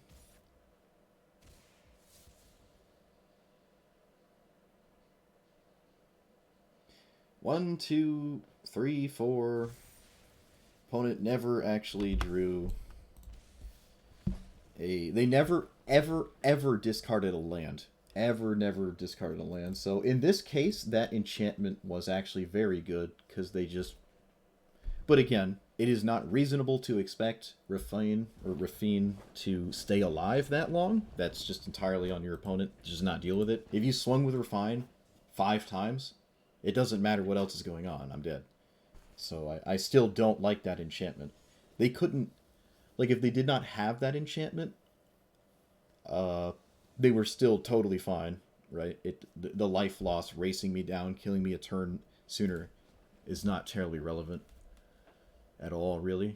One, two, three, four. Opponent never actually drew a... They never, ever discarded a land. Never discarded a land. So in this case, that enchantment was actually very good because they just... But again, it is not reasonable to expect Rafine to stay alive that long. That's just entirely on your opponent. Just not deal with it. If you swung with Rafine 5 times, it doesn't matter what else is going on. I'm dead. So I still don't like that enchantment. They couldn't... Like, if they did not have that enchantment, they were still totally fine, right? The life loss, racing me down, killing me a turn sooner is not terribly relevant. At all, really.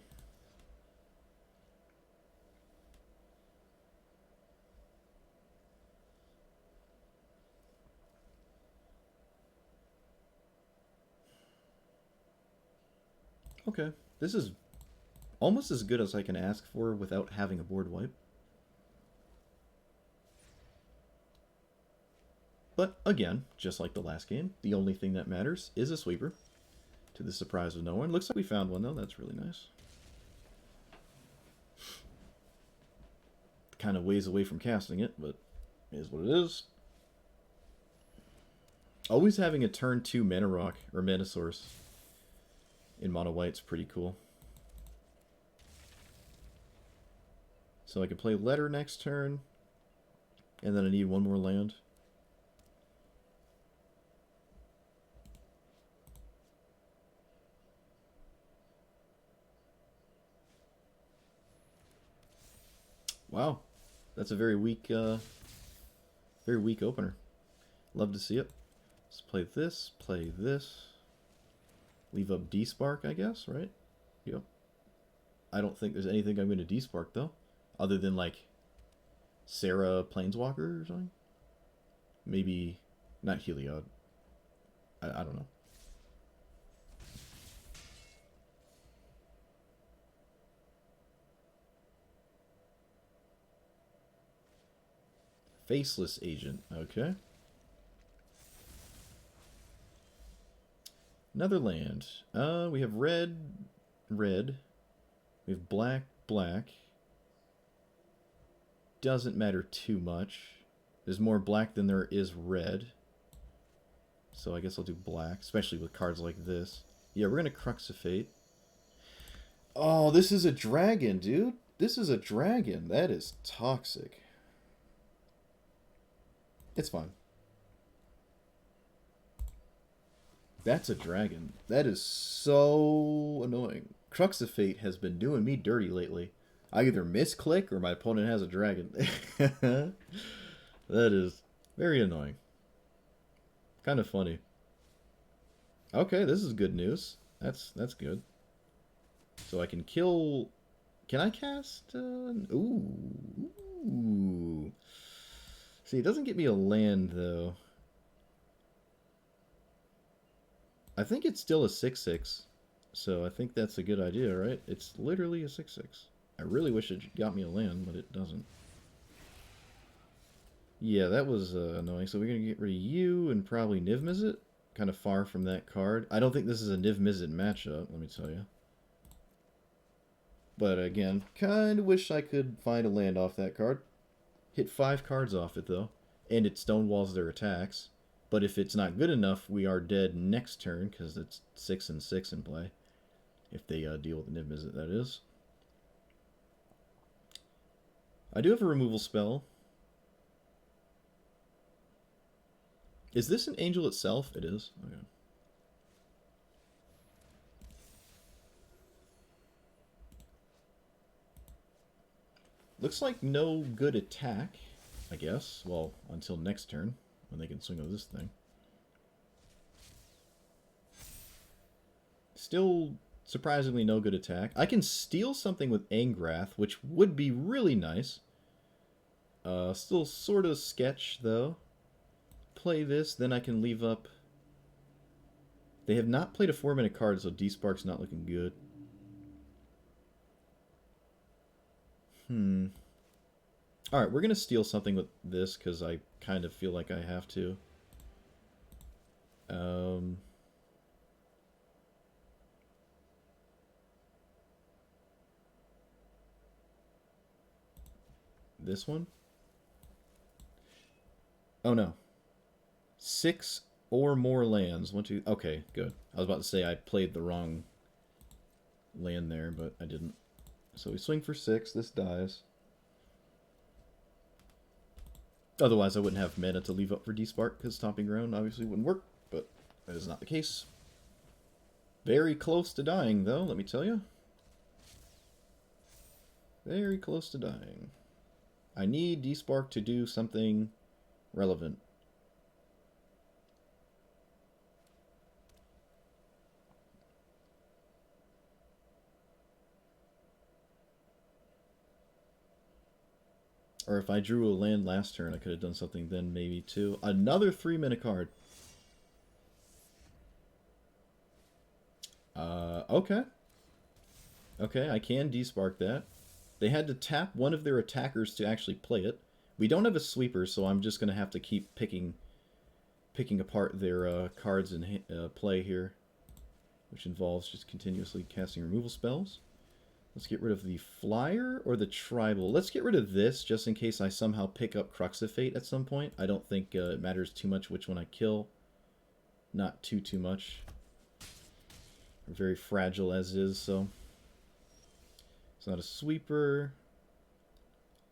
Okay, this is almost as good as I can ask for without having a board wipe. But again, just like the last game, the only thing that matters is a sweeper. To the surprise of no one. Looks like we found one, though. That's really nice. Kind of ways away from casting it, but it is what it is. Always having a turn 2 mana rock, or mana source, in mono white's pretty cool. So I can play Letter next turn, and then I need one more land. Wow, that's a very weak opener. Love to see it. Let's play this. Leave up Despark, I guess, right? Yep. I don't think there's anything I'm going to Despark, though. Other than, like, Sarah Planeswalker or something. Maybe not Heliod. I don't know. Faceless Agent. Okay. Another land. We have red, red. We have black, black. Doesn't matter too much. There's more black than there is red. So I guess I'll do black, especially with cards like this. Yeah, we're going to Kroxa Fate. Oh, this is a dragon, dude. This is a dragon. That is toxic. It's fine. That's a dragon. That is so annoying. Kroxa Fate has been doing me dirty lately. I either misclick or my opponent has a dragon. That is very annoying. Kind of funny. Okay, this is good news. That's good. So I can kill... Can I cast... Ooh. See, it doesn't get me a land, though. I think it's still a 6/6. So I think that's a good idea, right? It's literally a 6/6. I really wish it got me a land, but it doesn't. Yeah, that was annoying. So we're going to get rid of you and probably Niv-Mizzet. Kind of far from that card. I don't think this is a Niv-Mizzet matchup, let me tell you. But again, kind of wish I could find a land off that card. Hit 5 cards off it, though. And it stonewalls their attacks. But if it's not good enough, we are dead next turn, because it's 6 and 6 in play. If they deal with the Niv-Mizzet, that is. I do have a removal spell. Is this an angel itself? It is. Okay. Looks like no good attack, I guess. Well, until next turn, when they can swing with this thing. Still surprisingly no good attack. I can steal something with Angrath, which would be really nice. Still sort of sketch, though. Play this, then I can leave up... They have not played a 4-minute card, so Despark's not looking good. Alright, we're going to steal something with this, because I kind of feel like I have to. This one? Oh, no. 6 or more lands. 1, 2... Okay, good. I was about to say I played the wrong land there, but I didn't. So we swing for 6. This dies. Otherwise, I wouldn't have mana to leave up for Despark, because Stomping Ground obviously wouldn't work, but that is not the case. Very close to dying, though, let me tell you. Very close to dying. I need Despark to do something relevant. Or if I drew a land last turn, I could have done something then maybe too. Another 3-minute card. Okay. Okay, I can Despark that. They had to tap one of their attackers to actually play it. We don't have a sweeper, so I'm just going to have to keep picking apart their cards in play here, which involves just continuously casting removal spells. Let's get rid of the flyer or the tribal. Let's get rid of this just in case I somehow pick up Kroxa Fate at some point. I don't think it matters too much which one I kill. Not too much. They're very fragile as is, so... It's not a sweeper.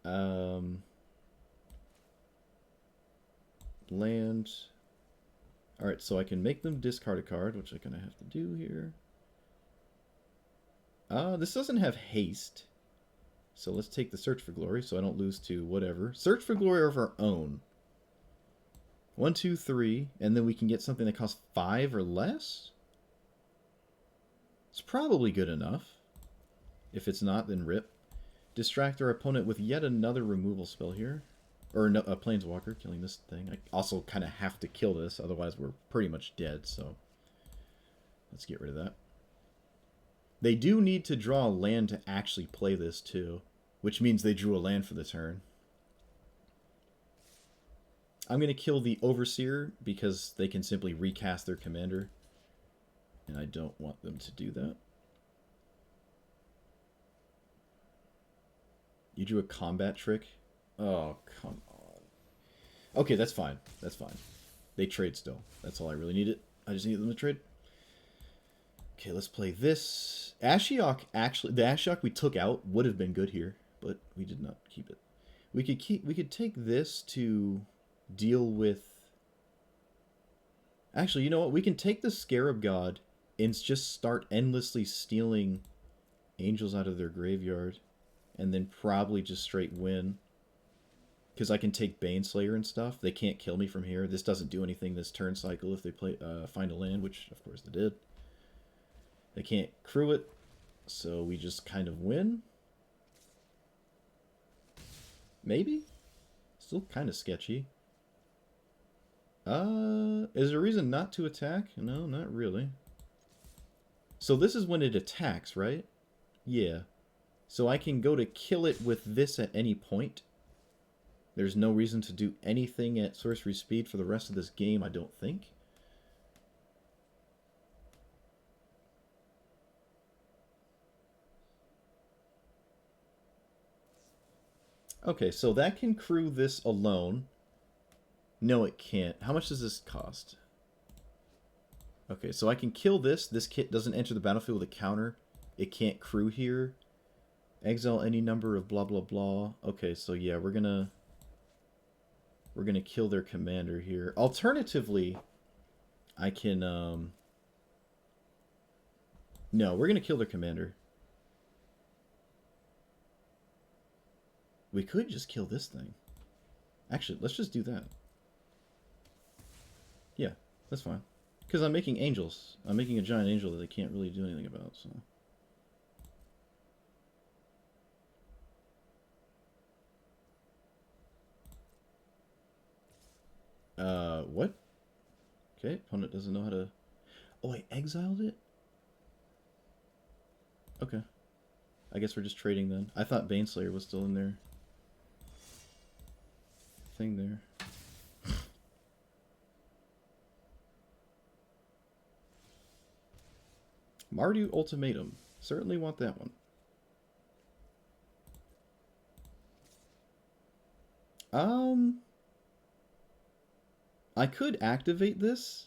Land. Alright, so I can make them discard a card, which I'm going to have to do here. This doesn't have haste. So let's take the Search for Glory so I don't lose to whatever. Search for Glory of our own. 1, 2, 3, and then we can get something that costs 5 or less? It's probably good enough. If it's not, then rip. Distract our opponent with yet another removal spell here. Or no, a Planeswalker, killing this thing. I also kind of have to kill this, otherwise we're pretty much dead, so... Let's get rid of that. They do need to draw a land to actually play this, too. Which means they drew a land for the turn. I'm going to kill the Overseer, because they can simply recast their commander. And I don't want them to do that. You drew a combat trick? Oh, come on. Okay, that's fine. That's fine. They trade still. That's all I really needed. I just need them to trade. Okay, let's play this. Ashiok, actually, the Ashiok we took out would have been good here, but we did not keep it. We could take this to deal with... Actually, you know what? We can take the Scarab God and just start endlessly stealing angels out of their graveyard. And then probably just straight win. Because I can take Baneslayer and stuff. They can't kill me from here. This doesn't do anything this turn cycle if they play find a land, which of course they did. They can't crew it. So we just kind of win. Maybe? Still kind of sketchy. Is there a reason not to attack? No, not really. So this is when it attacks, right? Yeah. So I can go to kill it with this at any point. There's no reason to do anything at sorcery speed for the rest of this game, I don't think. Okay, so that can crew this alone. No, it can't. How much does this cost? Okay, so I can kill this. This kit doesn't enter the battlefield with a counter. It can't crew here. Exile any number of blah blah blah. Okay, so yeah, we're gonna kill their commander here. Alternatively, I can no, we're gonna kill their commander. We could just kill this thing. Actually, let's just do that. Yeah, that's fine. Because I'm making angels. I'm making a giant angel that they can't really do anything about, so... what? Okay, opponent doesn't know how to... Oh, I exiled it? Okay. I guess we're just trading then. I thought Baneslayer was still in there. Thing there. Mardu Ultimatum. Certainly want that one. I could activate this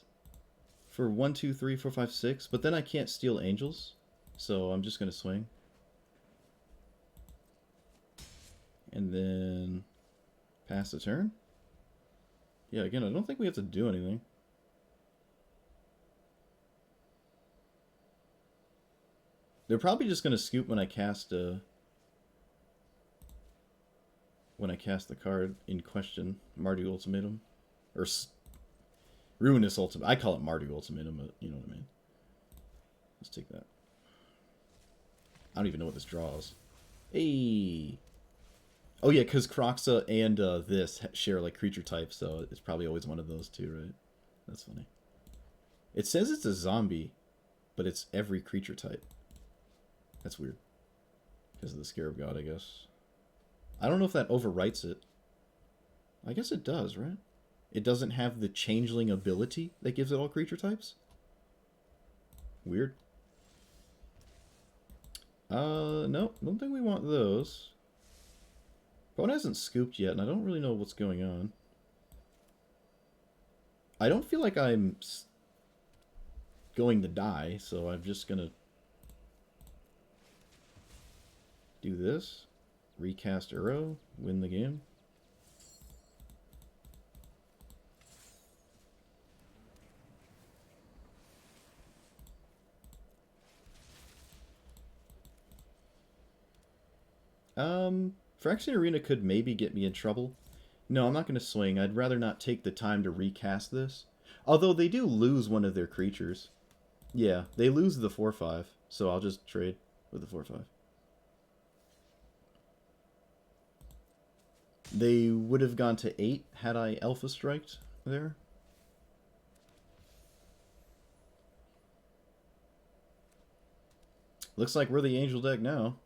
for 1, 2, 3, 4, 5, 6, but then I can't steal angels, so I'm just gonna swing. And then pass the turn. Yeah, again, I don't think we have to do anything. They're probably just gonna scoop when I cast the card in question, Mardu Ultimatum, or Ruinous Ultimatum. I call it Mardu Ultimatum, but you know what I mean. Let's take that. I don't even know what this draws. Hey. Oh yeah, because Kroxa and this share like creature types, so it's probably always one of those two, right? That's funny. It says it's a zombie, but it's every creature type. That's weird. Because of the Scarab God, I guess. I don't know if that overwrites it. I guess it does, right? It doesn't have the changeling ability that gives it all creature types? Weird. No, don't think we want those. Opponent hasn't scooped yet, and I don't really know what's going on. I don't feel like I'm going to die, so I'm just gonna do this. Recast Uro, win the game. Phyrexian Arena could maybe get me in trouble. No, I'm not going to swing. I'd rather not take the time to recast this. Although they do lose one of their creatures. Yeah, they lose the 4/5, so I'll just trade with the 4/5. They would have gone to 8 had I Alpha Striked there. Looks like we're the Angel deck now.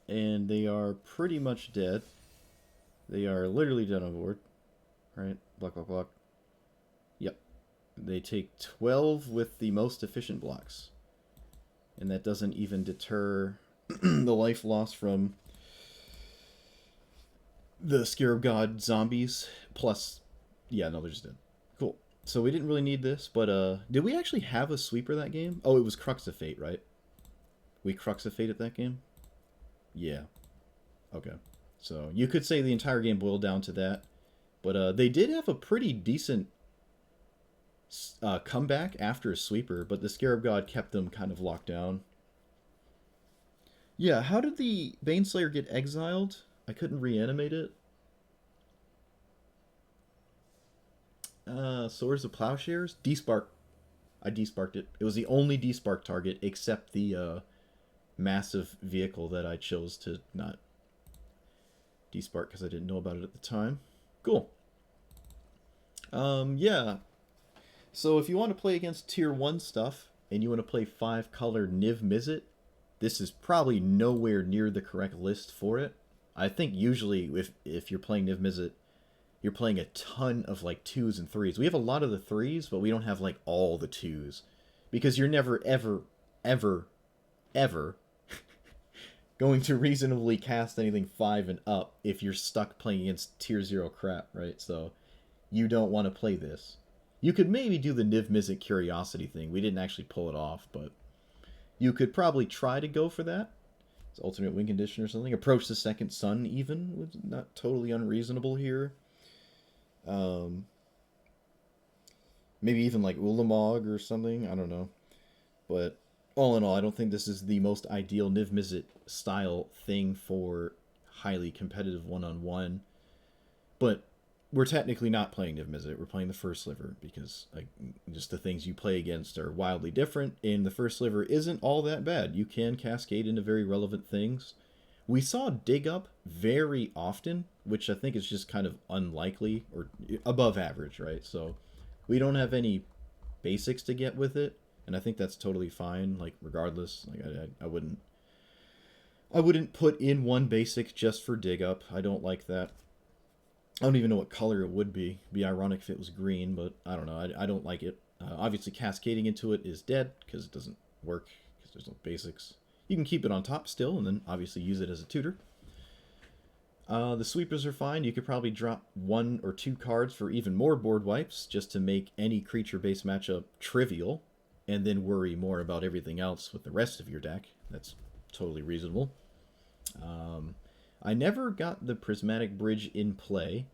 And they are pretty much dead. They are literally dead on board. Right? Block, block, block. Yep. They take 12 with the most efficient blocks. And that doesn't even deter the life loss from the Scarab God zombies. Plus, yeah, no, they're just dead. Cool. So we didn't really need this, but did we actually have a sweeper that game? Oh, it was Kroxa Fate, right? We Kroxa Fate at that game? Yeah. Okay. So you could say the entire game boiled down to that. But they did have a pretty decent comeback after a sweeper, but the Scarab God kept them kind of locked down. Yeah, how did the Baneslayer get exiled? I couldn't reanimate it. Swords of Plowshares? Despark. I desparked it. It was the only despark target except the massive vehicle that I chose to not despark because I didn't know about it at the time. Cool. Yeah. So if you want to play against tier 1 stuff and you want to play 5-color Niv-Mizzet, this is probably nowhere near the correct list for it. I think usually if you're playing Niv-Mizzet, you're playing a ton of like 2s and 3s. We have a lot of the 3s, but we don't have like all the 2s. Because you're never, ever, ever, ever going to reasonably cast anything 5 and up if you're stuck playing against tier 0 crap, right? So you don't want to play this. You could maybe do the Niv-Mizzet Curiosity thing. We didn't actually pull it off, but you could probably try to go for that. It's Ultimate Win Condition or something. Approach the Second Sun even. Was not totally unreasonable here. Maybe even like Ulamog or something. I don't know. But all in all, I don't think this is the most ideal Niv-Mizzet style thing for highly competitive one-on-one. But we're technically not playing Niv-Mizzet. We're playing the First Sliver because like just the things you play against are wildly different, and the First Sliver isn't all that bad. You can cascade into very relevant things. We saw Dig Up very often, which I think is just kind of unlikely or above average, right? So we don't have any basics to get with it, and I think that's totally fine. Like regardless, like I wouldn't put in one basic just for Dig Up. I don't like that. I don't even know what color it would be. It'd be ironic if it was green, but I don't know. I don't like it. Obviously, cascading into it is dead because it doesn't work because there's no basics. You can keep it on top still, and then obviously use it as a tutor. The sweepers are fine. You could probably drop 1 or 2 cards for even more board wipes just to make any creature-based matchup trivial, and then worry more about everything else with the rest of your deck. That's totally reasonable. I never got the Prismatic Bridge in play,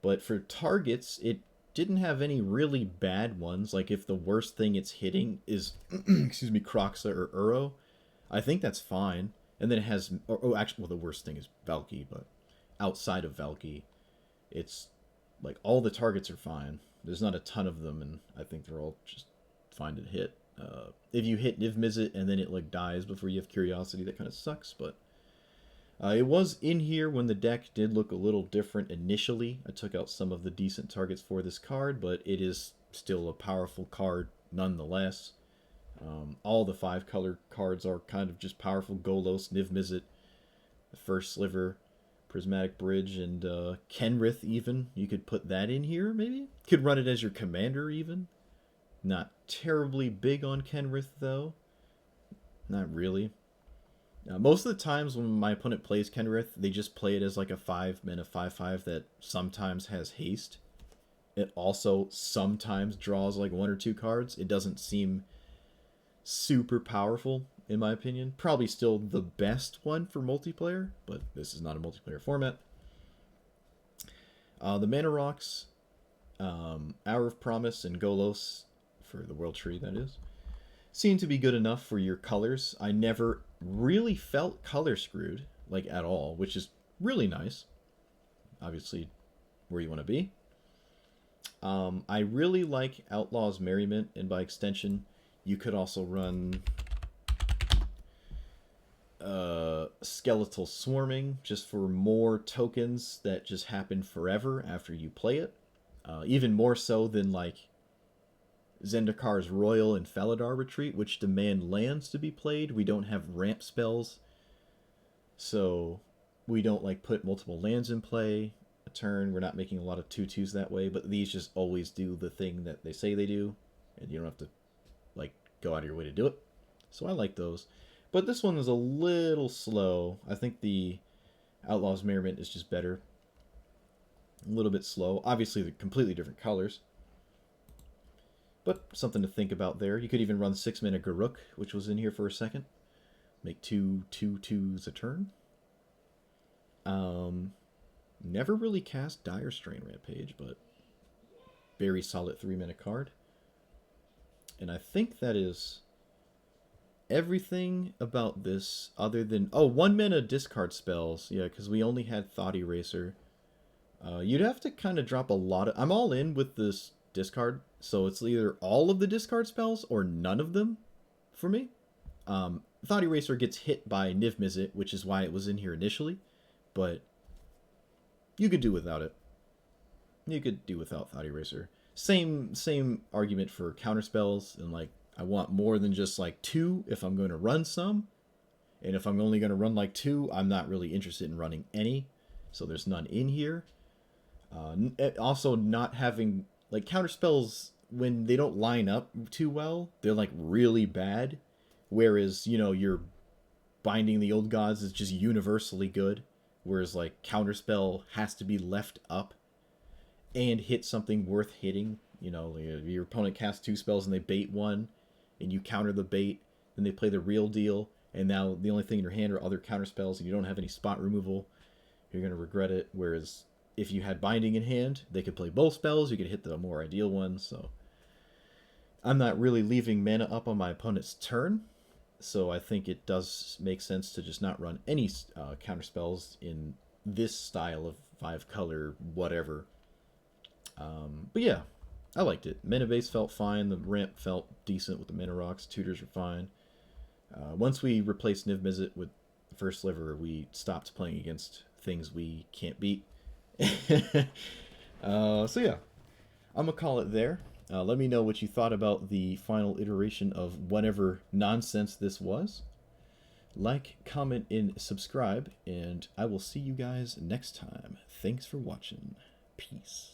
but for targets, it didn't have any really bad ones. Like if the worst thing it's hitting is, excuse me, Kroxa or Uro, I think that's fine. And then it has, actually, well, the worst thing is Valki, but outside of Valki, it's like all the targets are fine. There's not a ton of them, and I think they're all just fine to hit. If you hit Niv-Mizzet and then it like dies before you have Curiosity, that kind of sucks, but it was in here when the deck did look a little different initially. I took out some of the decent targets for this card, but it is still a powerful card nonetheless. All the 5-color cards are kind of just powerful. Golos, Niv-Mizzet, the First Sliver, Prismatic Bridge, and Kenrith even. You could put that in here, maybe? Could run it as your commander even. Not terribly big on Kenrith, though. Not really. Most of the times when my opponent plays Kenrith, they just play it as like a 5-mana 5/5 that sometimes has haste. It also sometimes draws like 1 or 2 cards. It doesn't seem super powerful, in my opinion. Probably still the best one for multiplayer, but this is not a multiplayer format. The Mana Rocks, Hour of Promise, and Golos, for the World Tree, that is. seemed to be good enough for your colors. I never really felt color screwed, like at all, which is really nice. Obviously, where you want to be. I really like Outlaw's Merriment, and by extension, you could also run Skeletal Swarming just for more tokens that just happen forever after you play it. Even more so than like Zendakar's Royal and Faladar Retreat, which demand lands to be played. We don't have ramp spells, so we don't like put multiple lands in play a turn. We're not making a lot of 2/2s that way, but these just always do the thing that they say they do, and you don't have to like go out of your way to do it. So I like those. But this one is a little slow. I think the Outlaw's Merriment is just better. A little bit slow. Obviously, they're completely different colors. But something to think about there. You could even run 6-mana Garruk, which was in here for a second. Make 2/2/2s a turn. Never really cast Dire-Strain Rampage, but very solid 3-mana card. And I think that is everything about this other than... Oh, 1-mana discard spells. Yeah, because we only had Thought Erasure. You'd have to kind of drop a lot of... I'm all in with this discard, so it's either all of the discard spells or none of them for me. Thought Erasure gets hit by Niv-Mizzet, which is why it was in here initially, but you could do without it. You could do without Thought Erasure. Same argument for counter spells, and like I want more than just like 2 if I'm going to run some, and if I'm only going to run like 2, I'm not really interested in running any, so there's none in here. Also, not having like counter spells when they don't line up too well, they're like really bad. Whereas, you know, your Binding the Old Gods is just universally good. Whereas like counterspell has to be left up and hit something worth hitting. You know, your opponent casts 2 spells and they bait 1, and you counter the bait, then they play the real deal, and now the only thing in your hand are other counter spells, and you don't have any spot removal. You're gonna regret it. Whereas if you had Binding in hand, they could play both spells. You could hit the more ideal one. So I'm not really leaving mana up on my opponent's turn. So I think it does make sense to just not run any counter spells in this style of 5-color whatever. But yeah, I liked it. Mana base felt fine. The ramp felt decent with the mana rocks. Tutors were fine. Once we replaced Niv-Mizzet with First Sliver, we stopped playing against things we can't beat. So yeah, I'm gonna call it there. Let me know what you thought about the final iteration of whatever nonsense this was. Like, comment, and subscribe, and I will see you guys next time. Thanks for watching. Peace.